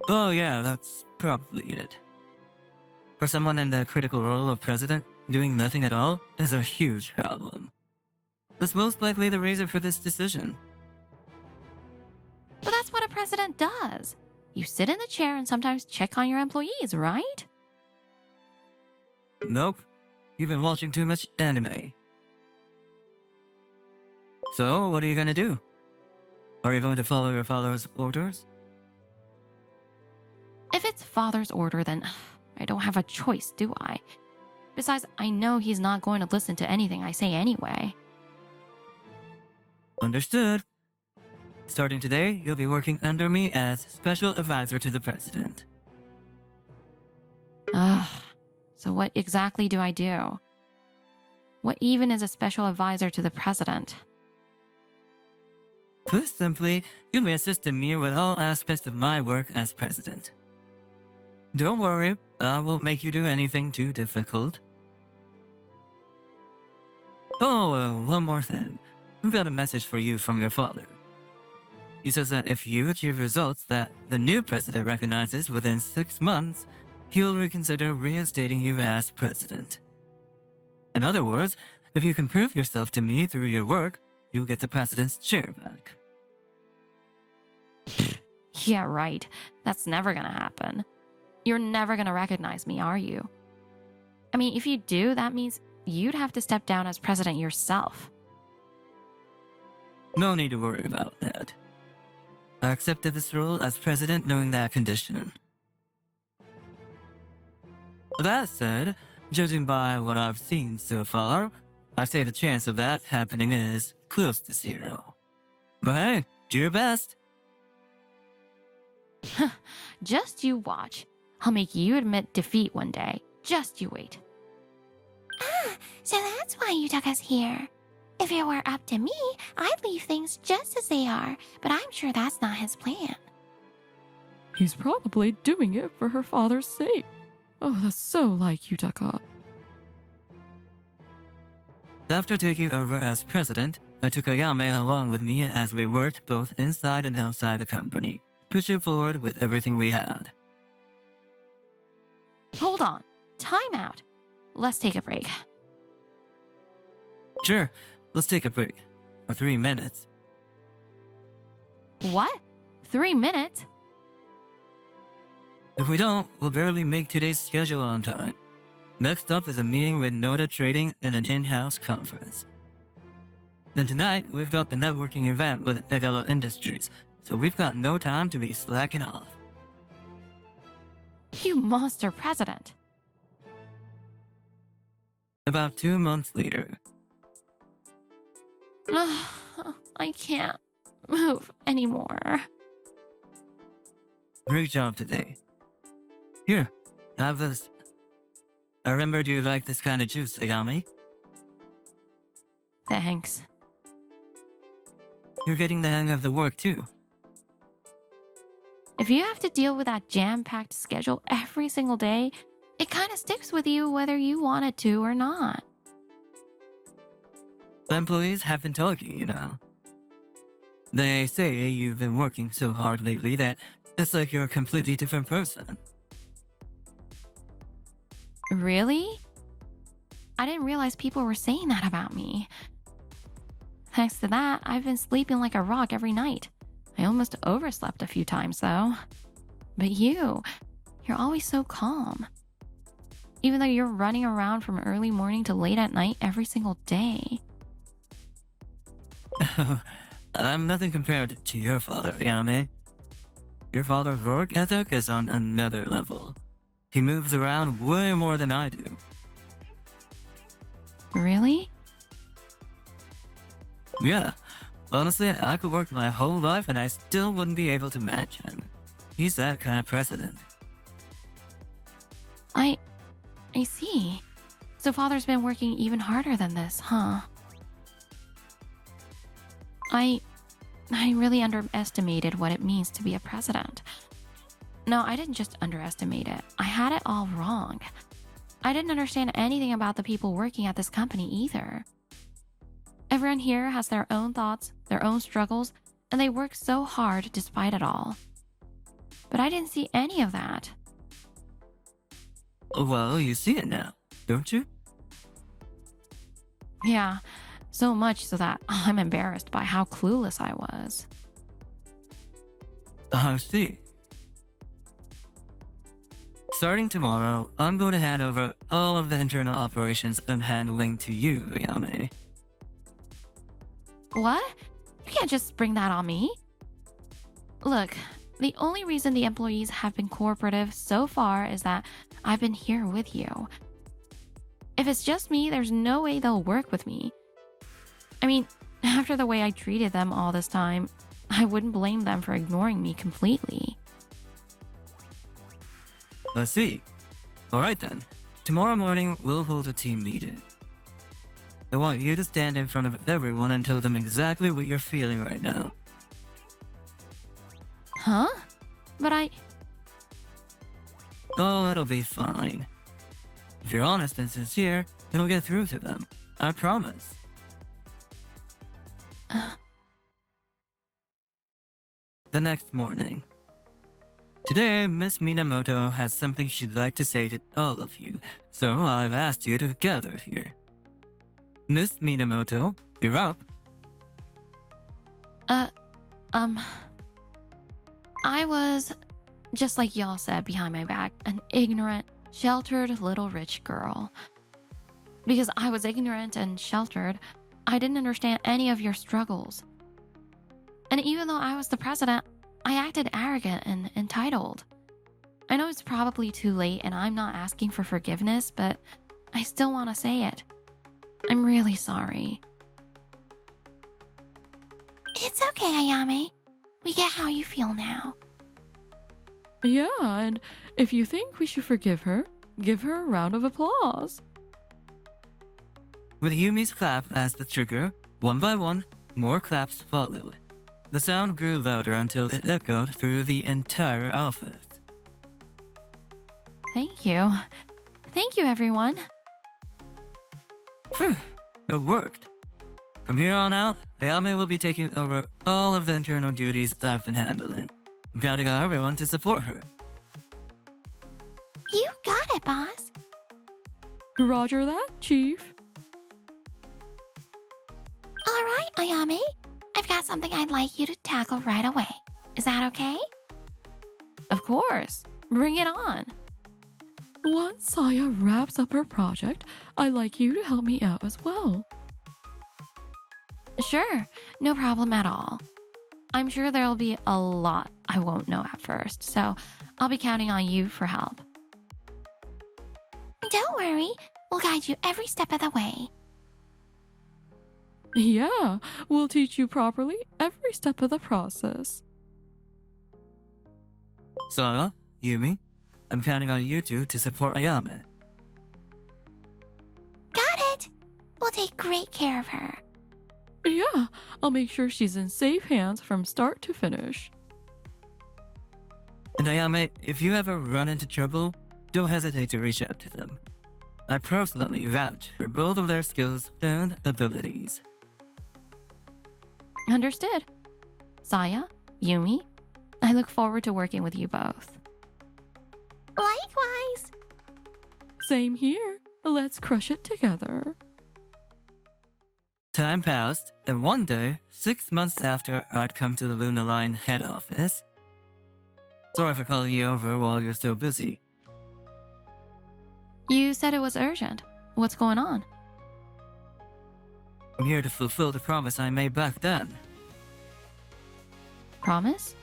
Oh yeah, that's probably it. For someone in the critical role of president, doing nothing at all is a huge problem. That's most likely the reason for this decision. But that's what a president does. You sit in the chair and sometimes check on your employees, right? Nope. You've been watching too much anime. So, what are you gonna do? Are you going to follow your father's orders? If it's father's order, then I don't have a choice, do I? Besides, I know he's not going to listen to anything I say anyway. Understood. Starting today, you'll be working under me as special advisor to the president. Ugh. So what exactly do I do? What even is a special advisor to the president? Put simply, you'll be assisting me with all aspects of my work as president. Don't worry, I won't make you do anything too difficult. Oh, one more thing. We've got a message for you from your father. He says that if you achieve results that the new president recognizes within 6 months, he'll reconsider reinstating you as president. In other words, if you can prove yourself to me through your work, you'll get the president's chair back. Yeah, right. That's never gonna happen. You're never gonna recognize me, are you? I mean, if you do, that means you'd have to step down as president yourself. No need to worry about that. I accepted this role as president knowing that condition. That said, judging by what I've seen so far, I'd say the chance of that happening is close to 0. But hey, do your best. Just you watch. I'll make you admit defeat one day. Just you wait. Ah, so that's why Yutaka's here. If it were up to me, I'd leave things just as they are, but I'm sure that's not his plan. He's probably doing it for her father's sake. Oh, that's so like Yutaka. After taking over as president, I took Ayame along with me as we worked both inside and outside the company, pushing forward with everything we had. Hold on. Time out. Let's take a break. Sure, let's take a break. For 3 minutes. What? 3 minutes? If we don't, we'll barely make today's schedule on time. Next up is a meeting with Noda Trading and an in-house conference. Then tonight, we've got the networking event with Negalo Industries, so we've got no time to be slacking off. You monster president. About 2 months later. I can't move anymore. Great job today. Here, have this. I remembered you like this kind of juice, Ayame. Thanks. You're getting the hang of the work too. If you have to deal with that jam-packed schedule every single day, it kind of sticks with you whether you want it to or not. The employees have been talking, you know. They say you've been working so hard lately that it's like you're a completely different person. Really? I didn't realize people were saying that about me. Thanks to that, I've been sleeping like a rock every night. I almost overslept a few times, though. But you're always so calm. Even though you're running around from early morning to late at night every single day. I'm nothing compared to your father, Ayame. Your father's work ethic is on another level. He moves around way more than I do. Really? Yeah, honestly, I could work my whole life and I still wouldn't be able to match him. He's that kind of president. I see. So father's been working even harder than this, huh? I really underestimated what it means to be a president. No, I didn't just underestimate it. I had it all wrong. I didn't understand anything about the people working at this company either. Everyone here has their own thoughts, their own struggles, and they work so hard despite it all. But I didn't see any of that. Well, you see it now, don't you? Yeah, so much so that I'm embarrassed by how clueless I was. I see. Starting tomorrow, I'm going to hand over all of the internal operations I'm handling to you, Ayame. What? You can't just spring that on me. Look, the only reason the employees have been cooperative so far is that I've been here with you. If it's just me, there's no way they'll work with me. I mean, after the way I treated them all this time, I wouldn't blame them for ignoring me completely. Let's see. Alright then. Tomorrow morning, we'll hold a team meeting. I want you to stand in front of everyone and tell them exactly what you're feeling right now. Huh? But Oh, it'll be fine. If you're honest and sincere, it'll get through to them. I promise. The next morning. Today, Miss Minamoto has something she'd like to say to all of you, so I've asked you to gather here. Miss Minamoto, you're up. I was, just like y'all said behind my back, an ignorant, sheltered little rich girl. Because I was ignorant and sheltered, I didn't understand any of your struggles. And even though I was the president, I acted arrogant and entitled. I know it's probably too late and I'm not asking for forgiveness, but I still want to say it. I'm really sorry. It's okay, Ayame. We get how you feel now. Yeah, and if you think we should forgive her, give her a round of applause. With Yumi's clap as the trigger, one by one, more claps followed. The sound grew louder until it echoed through the entire office. Thank you. Thank you, everyone. Phew, it worked. From here on out, Ayame will be taking over all of the internal duties that I've been handling. I'm counting on everyone to support her. You got it, boss. Roger that, Chief. All right, Ayame. I've got something I'd like you to tackle right away. Is that okay? Of course. Bring it on. Once Saya wraps up her project, I'd like you to help me out as well. Sure, no problem at all. I'm sure there'll be a lot I won't know at first, so I'll be counting on you for help. Don't worry. We'll guide you every step of the way. Yeah, we'll teach you properly every step of the process. Saya, Yumi, I'm counting on you two to support Ayame. Got it. We'll take great care of her. Yeah, I'll make sure she's in safe hands from start to finish. And Ayame, if you ever run into trouble, don't hesitate to reach out to them. I personally vouch for both of their skills and abilities. Understood. Saya, Yumi, I look forward to working with you both. Likewise. Same here. Let's crush it together. Time passed, and one day, 6 months after I'd come to the Luna Line head office. Sorry for calling you over while you're so busy. You said it was urgent. What's going on? I'm here to fulfill the promise I made back then. Promise?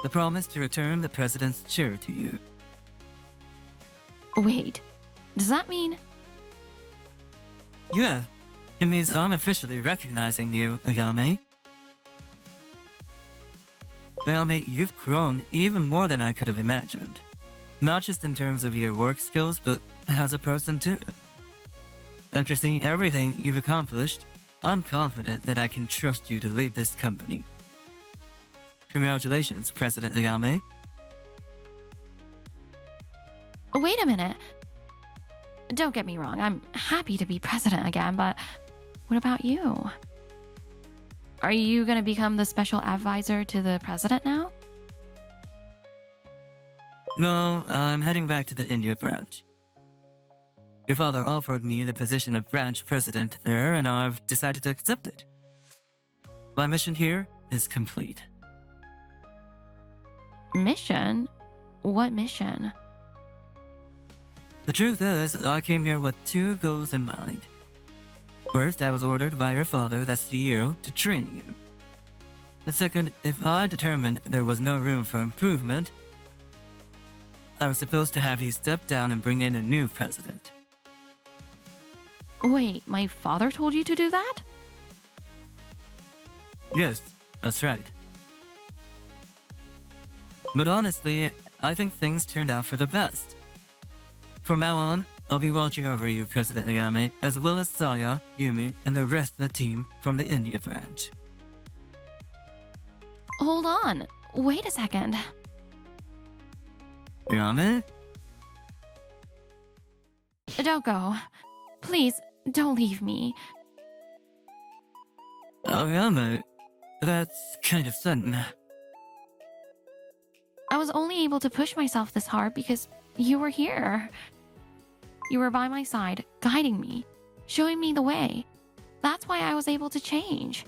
The promise to return the president's chair to you. Wait, does that mean... Yeah, it means I'm officially recognizing you, Ayame. Ayame, you've grown even more than I could have imagined. Not just in terms of your work skills, but as a person too. After seeing everything you've accomplished, I'm confident that I can trust you to lead this company. Congratulations, President Ayame. Wait a minute. Don't get me wrong, I'm happy to be president again, but what about you? Are you gonna become the special advisor to the president now? No, I'm heading back to the India branch. Your father offered me the position of branch president there, and I've decided to accept it. My mission here is complete. Mission? What mission? The truth is, I came here with two goals in mind. First, I was ordered by your father, the CEO, to train you. The second, if I determined there was no room for improvement, I was supposed to have you step down and bring in a new president. Wait, my father told you to do that? Yes, that's right. But honestly, I think things turned out for the best. From now on, I'll be watching over you, President Ayame, as well as Saya, Yumi, and the rest of the team from the India branch. Hold on. Wait a second. Ayame? Don't go. Please, don't leave me. Ayame, that's kind of sudden. I was only able to push myself this hard because you were here. You were by my side, guiding me, showing me the way. That's why I was able to change.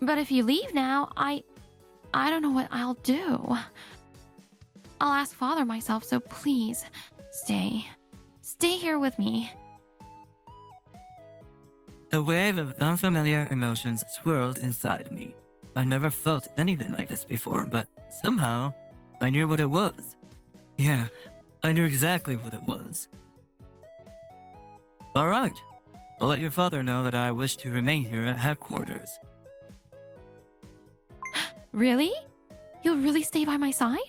But if you leave now, I don't know what I'll do. I'll ask Father myself, so please, stay. Stay here with me. A wave of unfamiliar emotions swirled inside me. I never felt anything like this before, but somehow, I knew what it was. Yeah, I knew exactly what it was. Alright, I'll let your father know that I wish to remain here at headquarters. Really? You'll really stay by my side?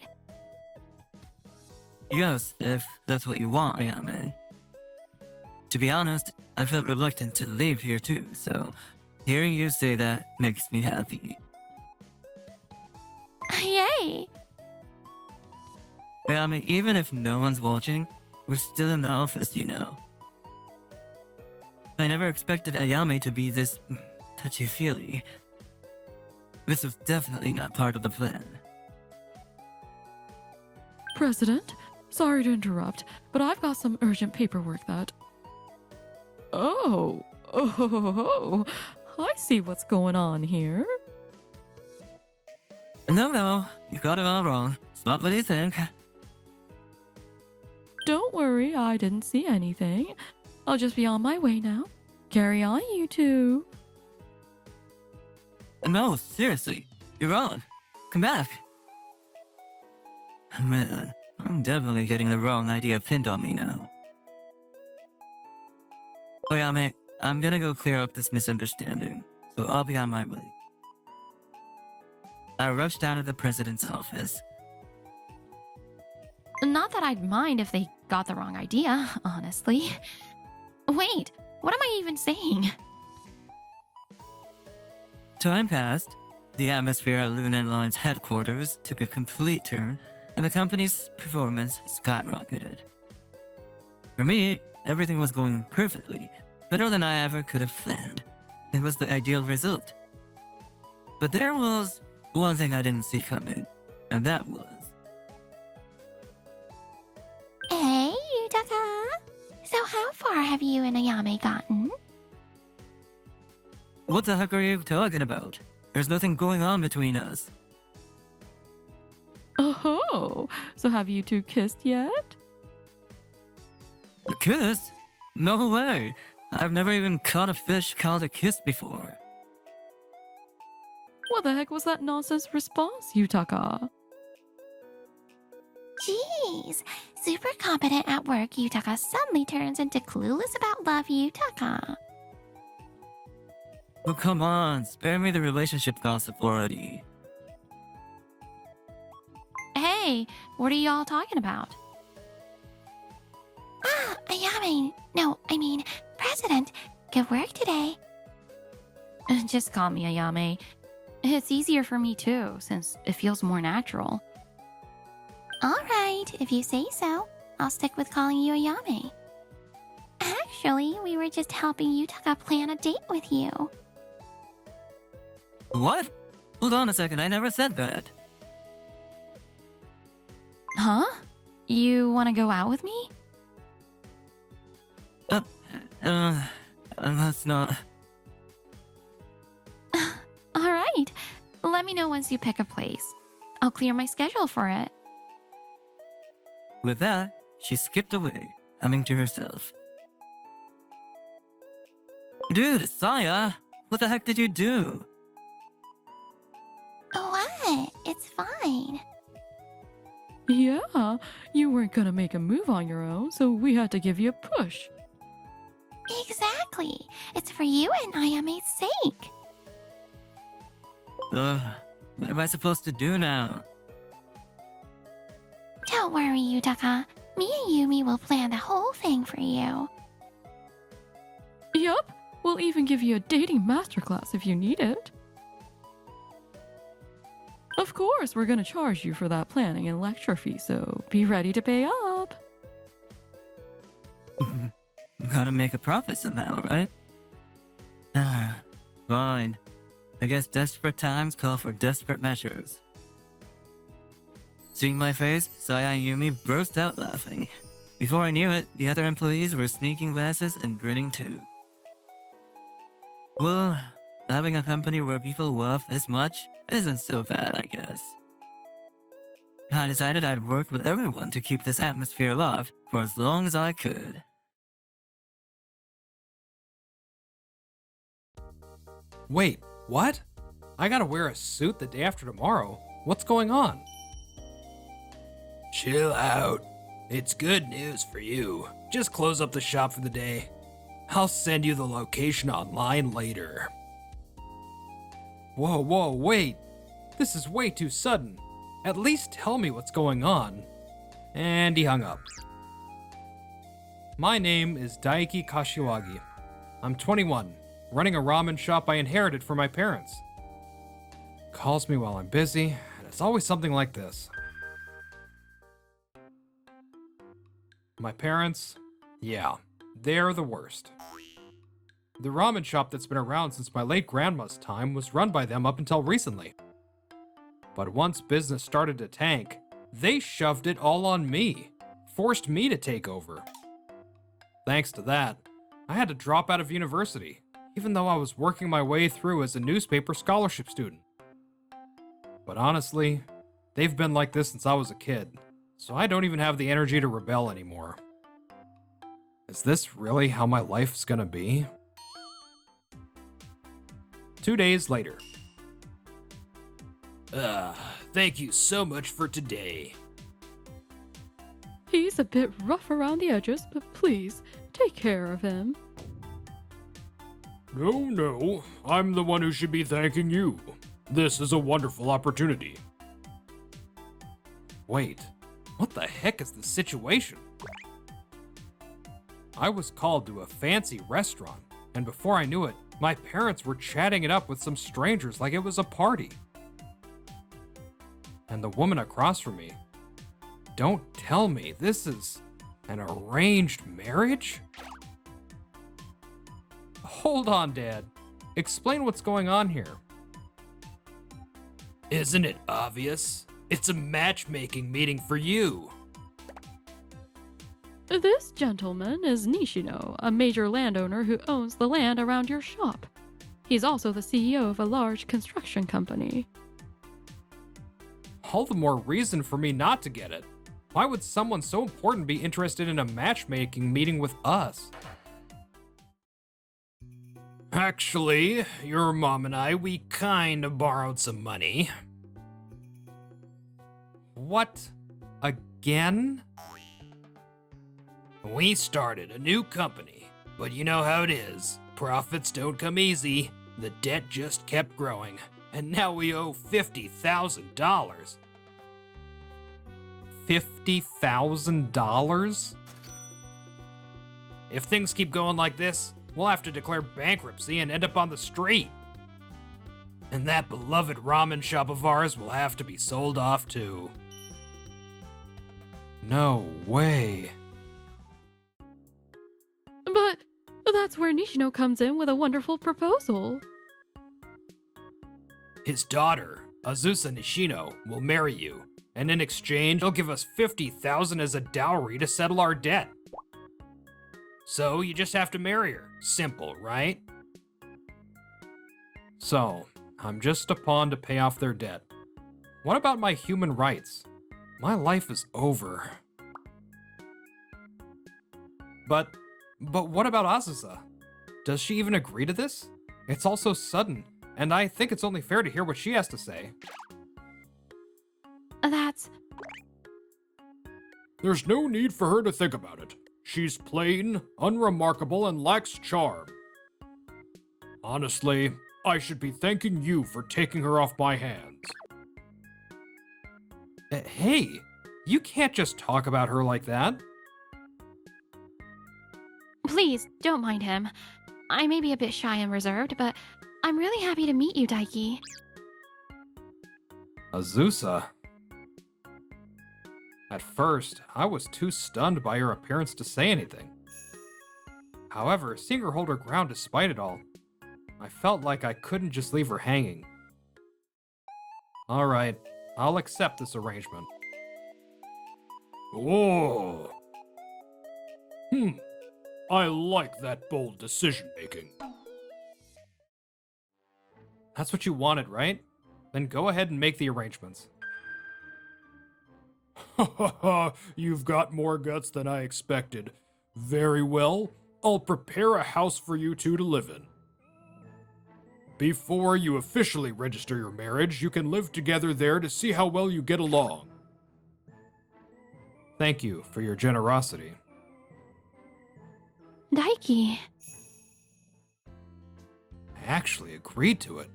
Yes, if that's what you want, Ayame. To be honest, I felt reluctant to leave here too, so hearing you say that makes me happy. Yay! Ayame, even if no one's watching, we're still in the office, you know. I never expected Ayame to be this touchy-feely. This was definitely not part of the plan. President, sorry to interrupt, but I've got some urgent paperwork that... Oh, I see what's going on here. No, you got it all wrong. It's not what you think. Don't worry, I didn't see anything. I'll just be on my way now. Carry on, you two. No, seriously, you're on. Come back. Man, I'm definitely getting the wrong idea pinned on me now. Ayame, I'm gonna go clear up this misunderstanding, so I'll be on my way. I rushed out of the president's office. Not that I'd mind if they got the wrong idea, honestly. Wait, what am I even saying? Time passed. The atmosphere at Luna Line's headquarters took a complete turn, and the company's performance skyrocketed. For me, everything was going perfectly, better than I ever could have planned. It was the ideal result. But there was one thing I didn't see coming, and that was... Hey, Yutaka. So how far have you and Ayame gotten? What the heck are you talking about? There's nothing going on between us. Oh, so have you two kissed yet? A kiss? No way! I've never even caught a fish called a kiss before. What the heck was that nonsense response, Yutaka? Jeez, super competent at work, Yutaka suddenly turns into clueless about love, Yutaka. Oh, come on, spare me the relationship gossip already. Hey, what are y'all talking about? Ah, Ayame. No, I mean, President. Good work today. Just call me Ayame. It's easier for me too, since it feels more natural. Alright, if you say so. I'll stick with calling you Ayame. Actually, we were just helping Yutaka plan a date with you. What? Hold on a second, I never said that. Huh? You want to go out with me? That's not... Alright. Let me know once you pick a place. I'll clear my schedule for it. With that, she skipped away, humming to herself. Dude, Saya! What the heck did you do? What? It's fine. Yeah, you weren't gonna make a move on your own, so we had to give you a push. Exactly. It's for you and Ayame's sake. What am I supposed to do now? Don't worry, Yutaka. Me and Yumi will plan the whole thing for you. Yup, we'll even give you a dating masterclass if you need it. Of course, we're gonna charge you for that planning and lecture fee, so be ready to pay up. Gotta make a profit somehow, right? Fine. I guess desperate times call for desperate measures. Seeing my face, Ayame burst out laughing. Before I knew it, the other employees were sneaking glasses and grinning too. Well, having a company where people laugh this much isn't so bad, I guess. I decided I'd work with everyone to keep this atmosphere alive for as long as I could. Wait, what? I gotta wear a suit the day after tomorrow. What's going on? Chill out. It's good news for you. Just close up the shop for the day. I'll send you the location online later. Whoa, wait. This is way too sudden. At least tell me what's going on. And he hung up. My name is Daiki Kashiwagi. I'm 21, running a ramen shop I inherited from my parents. Calls me while I'm busy, and it's always something like this. My parents, yeah, they're the worst. The ramen shop that's been around since my late grandma's time was run by them up until recently. But once business started to tank, they shoved it all on me, forced me to take over. Thanks to that, I had to drop out of university, even though I was working my way through as a newspaper scholarship student. But honestly, they've been like this since I was a kid, so I don't even have the energy to rebel anymore. Is this really how my life's gonna be? 2 days later. Thank you so much for today. He's a bit rough around the edges, but please, take care of him. No, I'm the one who should be thanking you. This is a wonderful opportunity. Wait, what the heck is the situation? I was called to a fancy restaurant, and before I knew it, my parents were chatting it up with some strangers like it was a party. And the woman across from me, don't tell me this is an arranged marriage? Hold on, Dad. Explain what's going on here. Isn't it obvious? It's a matchmaking meeting for you. This gentleman is Nishino, a major landowner who owns the land around your shop. He's also the CEO of a large construction company. All the more reason for me not to get it. Why would someone so important be interested in a matchmaking meeting with us? Actually, your mom and I, we kinda borrowed some money. What? Again? We started a new company, but you know how it is. Profits don't come easy. The debt just kept growing, and now we owe $50,000. $50,000? If things keep going like this, we'll have to declare bankruptcy and end up on the street. And that beloved ramen shop of ours will have to be sold off too. No way. But that's where Nishino comes in with a wonderful proposal. His daughter, Azusa Nishino, will marry you, and in exchange, he'll give us $50,000 as a dowry to settle our debt. So you just have to marry her. Simple, right? So, I'm just a pawn to pay off their debt. What about my human rights? My life is over. But what about Azusa? Does she even agree to this? It's all so sudden, and I think it's only fair to hear what she has to say. That's... There's no need for her to think about it. She's plain, unremarkable, and lacks charm. Honestly, I should be thanking you for taking her off my hands. Hey, you can't just talk about her like that. Please, don't mind him. I may be a bit shy and reserved, but I'm really happy to meet you, Daiki. Azusa. At first, I was too stunned by her appearance to say anything. However, seeing her hold her ground despite it all, I felt like I couldn't just leave her hanging. Alright, I'll accept this arrangement. Oh. I like that bold decision-making. That's what you wanted, right? Then go ahead and make the arrangements. Ha ha ha, you've got more guts than I expected. Very well, I'll prepare a house for you two to live in. Before you officially register your marriage, you can live together there to see how well you get along. Thank you for your generosity. Daiki. I actually agreed to it.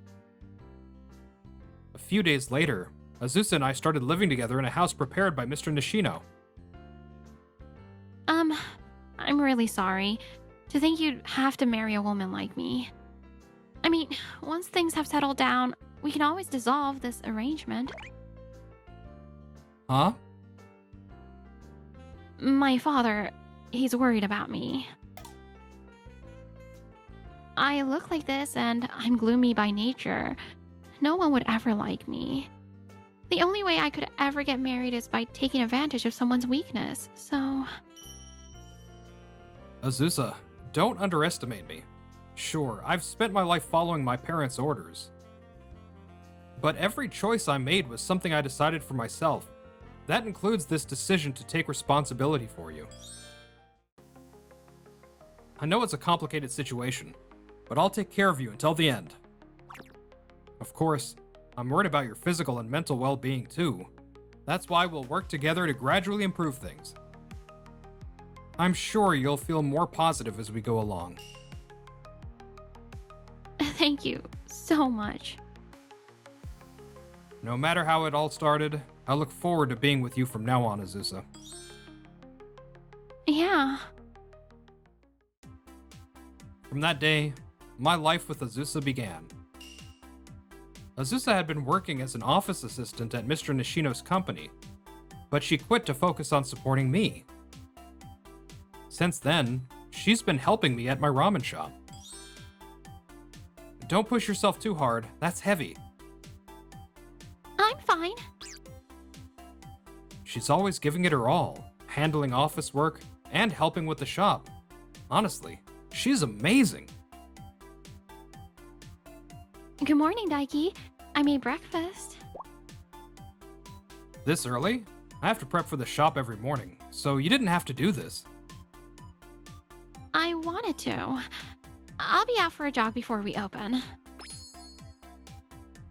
A few days later, Azusa and I started living together in a house prepared by Mr. Nishino. I'm really sorry. To think you'd have to marry a woman like me. I mean, once things have settled down, we can always dissolve this arrangement. Huh? My father, he's worried about me. I look like this and I'm gloomy by nature. No one would ever like me. The only way I could ever get married is by taking advantage of someone's weakness, so... Azusa, don't underestimate me. Sure, I've spent my life following my parents' orders. But every choice I made was something I decided for myself. That includes this decision to take responsibility for you. I know it's a complicated situation, but I'll take care of you until the end. Of course, I'm worried about your physical and mental well-being too. That's why we'll work together to gradually improve things. I'm sure you'll feel more positive as we go along. Thank you so much. No matter how it all started, I look forward to being with you from now on, Azusa. Yeah. From that day, my life with Azusa began. Azusa had been working as an office assistant at Mr. Nishino's company, but she quit to focus on supporting me. Since then, she's been helping me at my ramen shop. Don't push yourself too hard, that's heavy. I'm fine. She's always giving it her all, handling office work and helping with the shop. Honestly, she's amazing. Good morning, Daiki. I made breakfast. This early? I have to prep for the shop every morning, so you didn't have to do this. I wanted to. I'll be out for a jog before we open.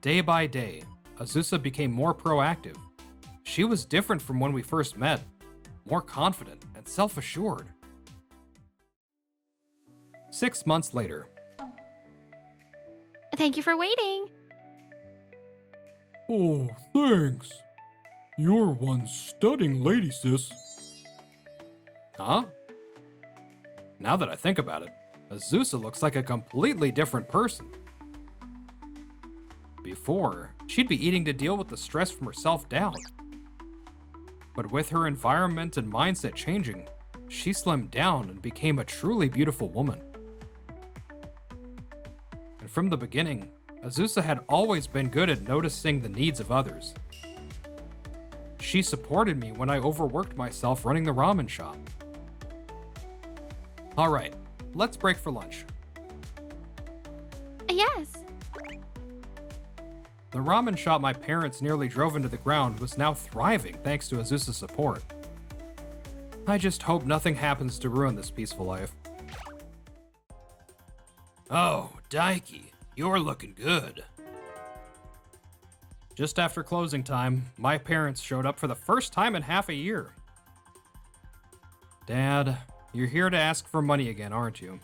Day by day, Azusa became more proactive. She was different from when we first met, more confident and self-assured. 6 months later. Thank you for waiting. Oh, thanks. You're one stunning lady, sis. Huh? Now that I think about it, Azusa looks like a completely different person. Before, she'd be eating to deal with the stress from her self-doubt. But with her environment and mindset changing, she slimmed down and became a truly beautiful woman. And from the beginning, Azusa had always been good at noticing the needs of others. She supported me when I overworked myself running the ramen shop. Alright, let's break for lunch. Yes. The ramen shop my parents nearly drove into the ground was now thriving thanks to Azusa's support. I just hope nothing happens to ruin this peaceful life. Oh, Daiki, you're looking good. Just after closing time, my parents showed up for the first time in half a year. Dad, you're here to ask for money again, aren't you?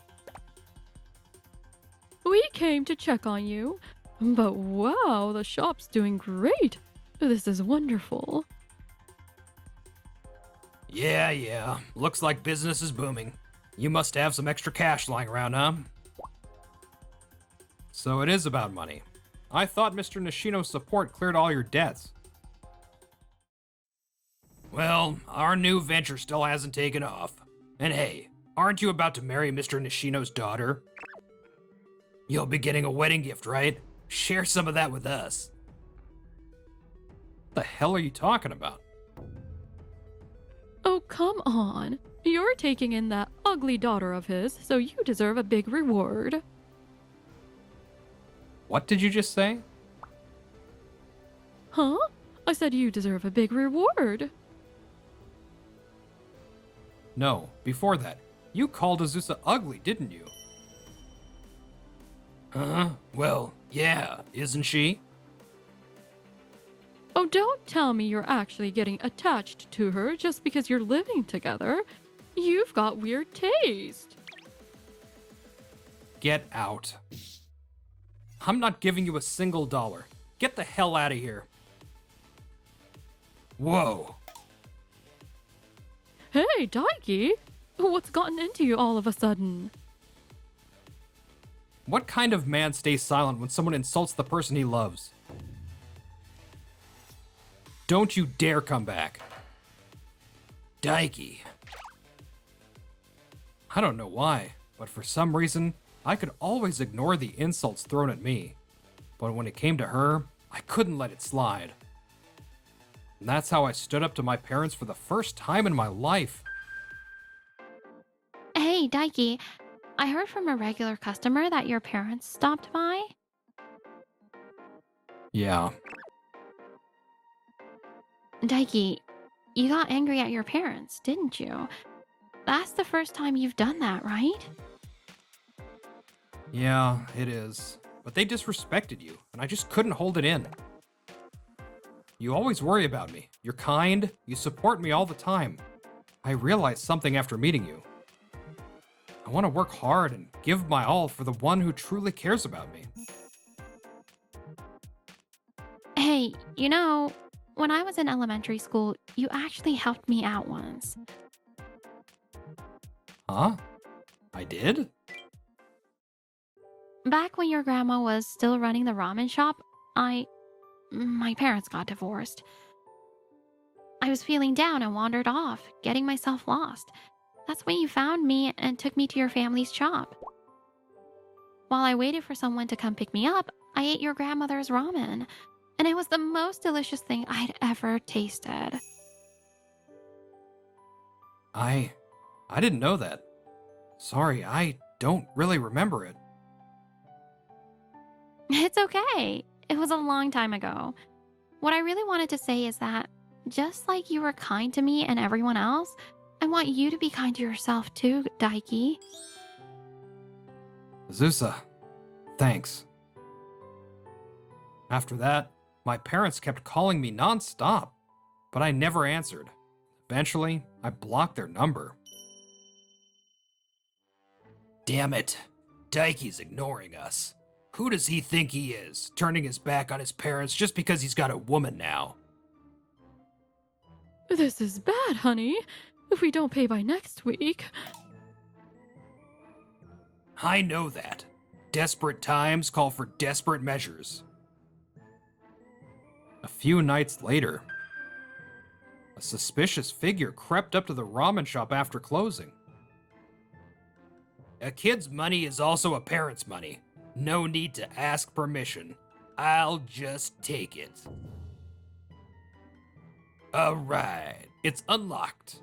We came to check on you, but wow, the shop's doing great. This is wonderful. Yeah. Looks like business is booming. You must have some extra cash lying around, huh? So it is about money. I thought Mr. Nishino's support cleared all your debts. Well, our new venture still hasn't taken off. And hey, aren't you about to marry Mr. Nishino's daughter? You'll be getting a wedding gift, right? Share some of that with us. What the hell are you talking about? Oh, come on. You're taking in that ugly daughter of his, so you deserve a big reward. What did you just say? Huh? I said you deserve a big reward. No, before that, you called Azusa ugly, didn't you? Well, yeah, isn't she? Oh, don't tell me you're actually getting attached to her just because you're living together. You've got weird taste. Get out. I'm not giving you a single dollar. Get the hell out of here. Whoa. Hey, Daiki! What's gotten into you all of a sudden? What kind of man stays silent when someone insults the person he loves? Don't you dare come back. Daiki. I don't know why, but for some reason, I could always ignore the insults thrown at me. But when it came to her, I couldn't let it slide. And that's how I stood up to my parents for the first time in my life. Hey, Daiki, I heard from a regular customer that your parents stopped by. Yeah. Daiki, you got angry at your parents, didn't you? That's the first time you've done that, right? Yeah, it is. But they disrespected you, and I just couldn't hold it in. You always worry about me. You're kind, you support me all the time. I realized something after meeting you. I want to work hard and give my all for the one who truly cares about me. Hey, when I was in elementary school, you actually helped me out once. Huh? I did? Back when your grandma was still running the ramen shop, my parents got divorced. I was feeling down and wandered off, getting myself lost. That's when you found me and took me to your family's shop. While I waited for someone to come pick me up, I ate your grandmother's ramen, and it was the most delicious thing I'd ever tasted. I didn't know that. Sorry, I don't really remember it. It's okay. It was a long time ago. What I really wanted to say is that, just like you were kind to me and everyone else, I want you to be kind to yourself too, Daiki. Azusa, thanks. After that, my parents kept calling me non-stop, but I never answered. Eventually, I blocked their number. Damn it. Daiki's ignoring us. Who does he think he is, turning his back on his parents just because he's got a woman now? This is bad, honey. If we don't pay by next week... I know that. Desperate times call for desperate measures. A few nights later, a suspicious figure crept up to the ramen shop after closing. A kid's money is also a parent's money. No need to ask permission. I'll just take it. Alright, it's unlocked.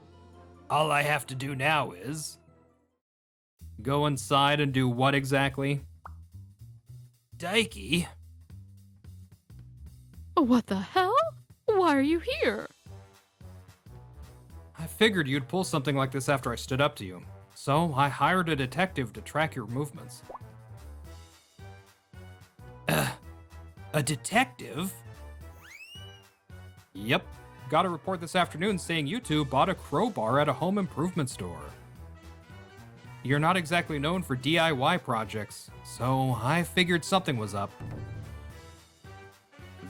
All I have to do now is... go inside and do what exactly? Daiki? What the hell? Why are you here? I figured you'd pull something like this after I stood up to you, so I hired a detective to track your movements. A detective? Yep. Got a report this afternoon saying you two bought a crowbar at a home improvement store. You're not exactly known for DIY projects, so I figured something was up.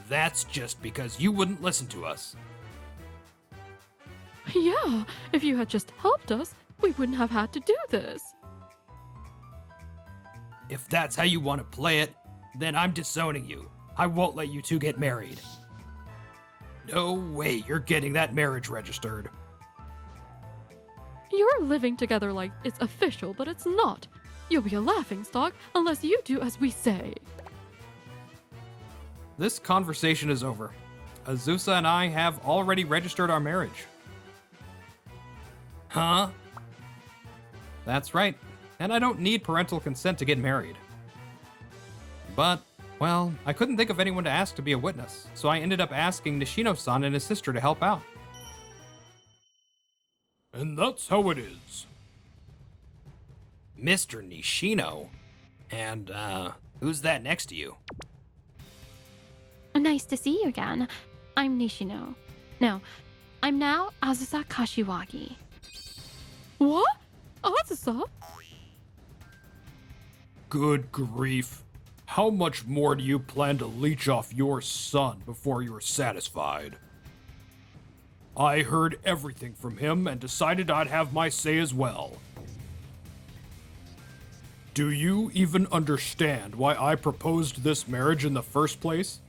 That's just because you wouldn't listen to us. Yeah, if you had just helped us, we wouldn't have had to do this. If that's how you want to play it, then I'm disowning you. I won't let you two get married. No way you're getting that marriage registered. You're living together like it's official, but it's not. You'll be a laughingstock unless you do as we say. This conversation is over. Azusa and I have already registered our marriage. Huh? That's right. And I don't need parental consent to get married. But, well, I couldn't think of anyone to ask to be a witness, so I ended up asking Nishino-san and his sister to help out. And that's how it is. Mr. Nishino? And, who's that next to you? Nice to see you again. I'm Nishino. No, I'm now Azusa Kashiwagi. What? Azusa? Good grief. How much more do you plan to leech off your son before you're satisfied? I heard everything from him and decided I'd have my say as well. Do you even understand why I proposed this marriage in the first place?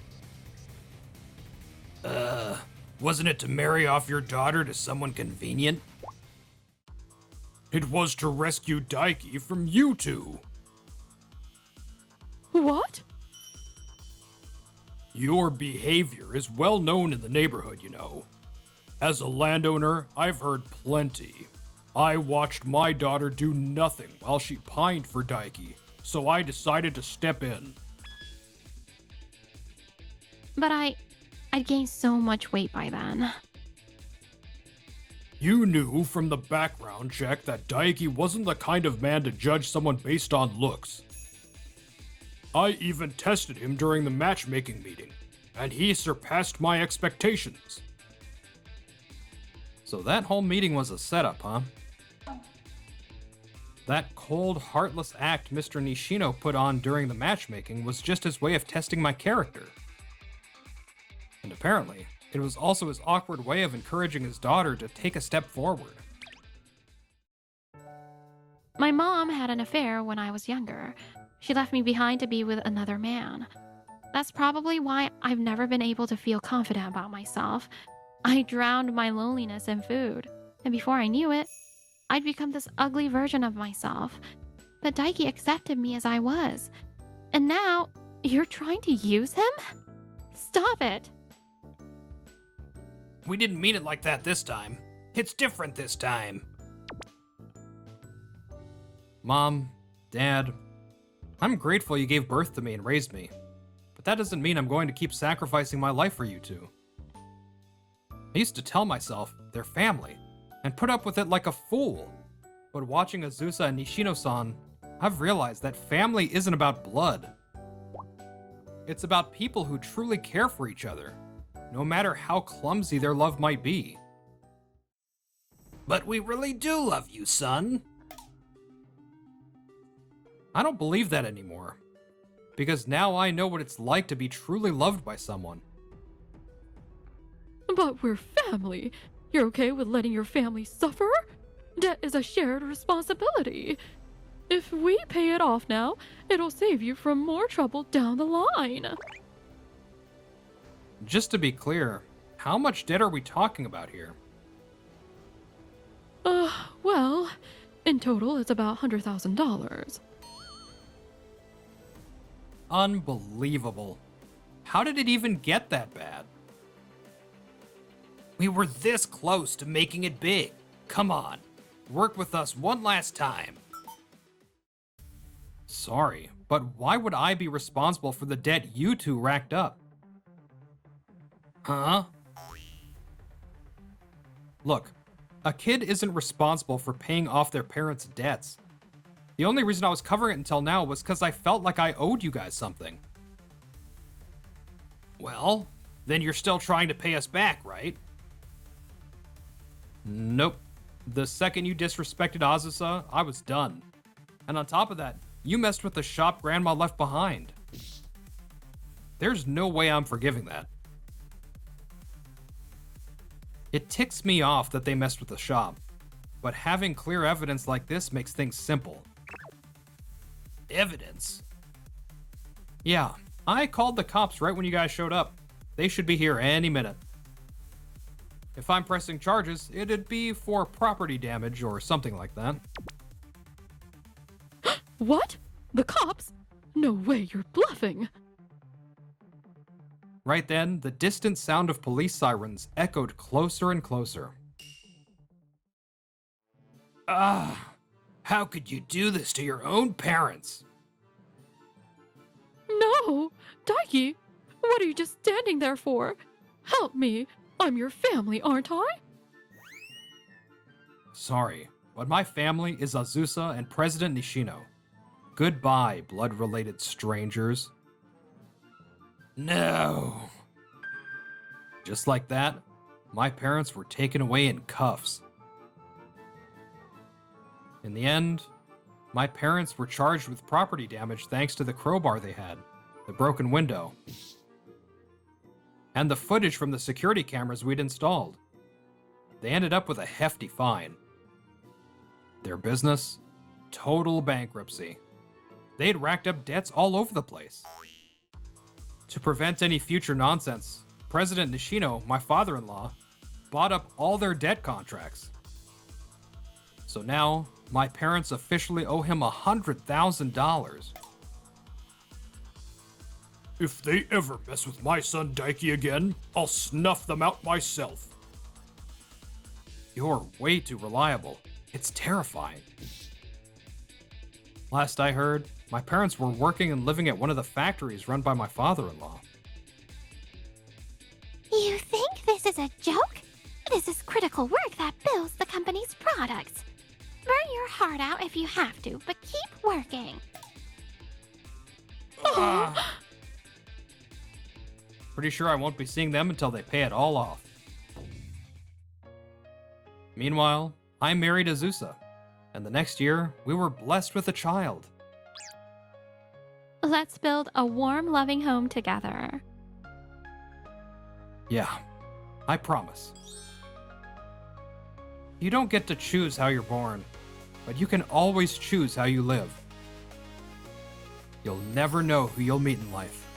Wasn't it to marry off your daughter to someone convenient? It was to rescue Daiki from you two. What? Your behavior is well known in the neighborhood, you know. As a landowner, I've heard plenty. I watched my daughter do nothing while she pined for Daiki, so I decided to step in. But I'd gained so much weight by then. You knew from the background check that Daiki wasn't the kind of man to judge someone based on looks. I even tested him during the matchmaking meeting, and he surpassed my expectations. So that whole meeting was a setup, huh? That cold, heartless act Mr. Nishino put on during the matchmaking was just his way of testing my character. And apparently, it was also his awkward way of encouraging his daughter to take a step forward. My mom had an affair when I was younger. She left me behind to be with another man. That's probably why I've never been able to feel confident about myself. I drowned my loneliness in food, and before I knew it, I'd become this ugly version of myself. But Daiki accepted me as I was. And now, you're trying to use him? Stop it! We didn't mean it like that this time. It's different this time. Mom, Dad, I'm grateful you gave birth to me and raised me, but that doesn't mean I'm going to keep sacrificing my life for you two. I used to tell myself they're family and put up with it like a fool, but watching Azusa and Nishino-san, I've realized that family isn't about blood. It's about people who truly care for each other, no matter how clumsy their love might be. But we really do love you, son. I don't believe that anymore, because now I know what it's like to be truly loved by someone. But we're family. You're okay with letting your family suffer? Debt is a shared responsibility. If we pay it off now, it'll save you from more trouble down the line. Just to be clear, how much debt are we talking about here? Well, in total it's about $100,000. Unbelievable. How did it even get that bad? We were this close to making it big. Come on, work with us one last time. Sorry, but why would I be responsible for the debt you two racked up? Huh? Look, a kid isn't responsible for paying off their parents' debts. The only reason I was covering it until now was because I felt like I owed you guys something. Well, then you're still trying to pay us back, right? Nope. The second you disrespected Azusa, I was done. And on top of that, you messed with the shop Grandma left behind. There's no way I'm forgiving that. It ticks me off that they messed with the shop, but having clear evidence like this makes things simple. Evidence? Yeah, I called the cops right when you guys showed up. They should be here any minute. If I'm pressing charges, it'd be for property damage or something like that. What? The cops? No way, you're bluffing. Right then, the distant sound of police sirens echoed closer and closer. Ah, how could you do this to your own parents? No! Daiki! What are you just standing there for? Help me! I'm your family, aren't I? Sorry, but my family is Azusa and President Nishino. Goodbye, blood-related strangers. No. Just like that, my parents were taken away in cuffs. In the end, my parents were charged with property damage thanks to the crowbar they had, the broken window, and the footage from the security cameras we'd installed. They ended up with a hefty fine. Their business? Total bankruptcy. They'd racked up debts all over the place. To prevent any future nonsense, President Nishino, my father-in-law, bought up all their debt contracts. So now, my parents officially owe him $100,000. If they ever mess with my son Daiki again, I'll snuff them out myself. You're way too reliable. It's terrifying. Last I heard, my parents were working and living at one of the factories run by my father-in-law. You think this is a joke? This is critical work that builds the company's products. Burn your heart out if you have to, but keep working. Pretty sure I won't be seeing them until they pay it all off. Meanwhile, I married Azusa, and the next year, we were blessed with a child. Let's build a warm, loving home together. Yeah, I promise. You don't get to choose how you're born, but you can always choose how you live. You'll never know who you'll meet in life.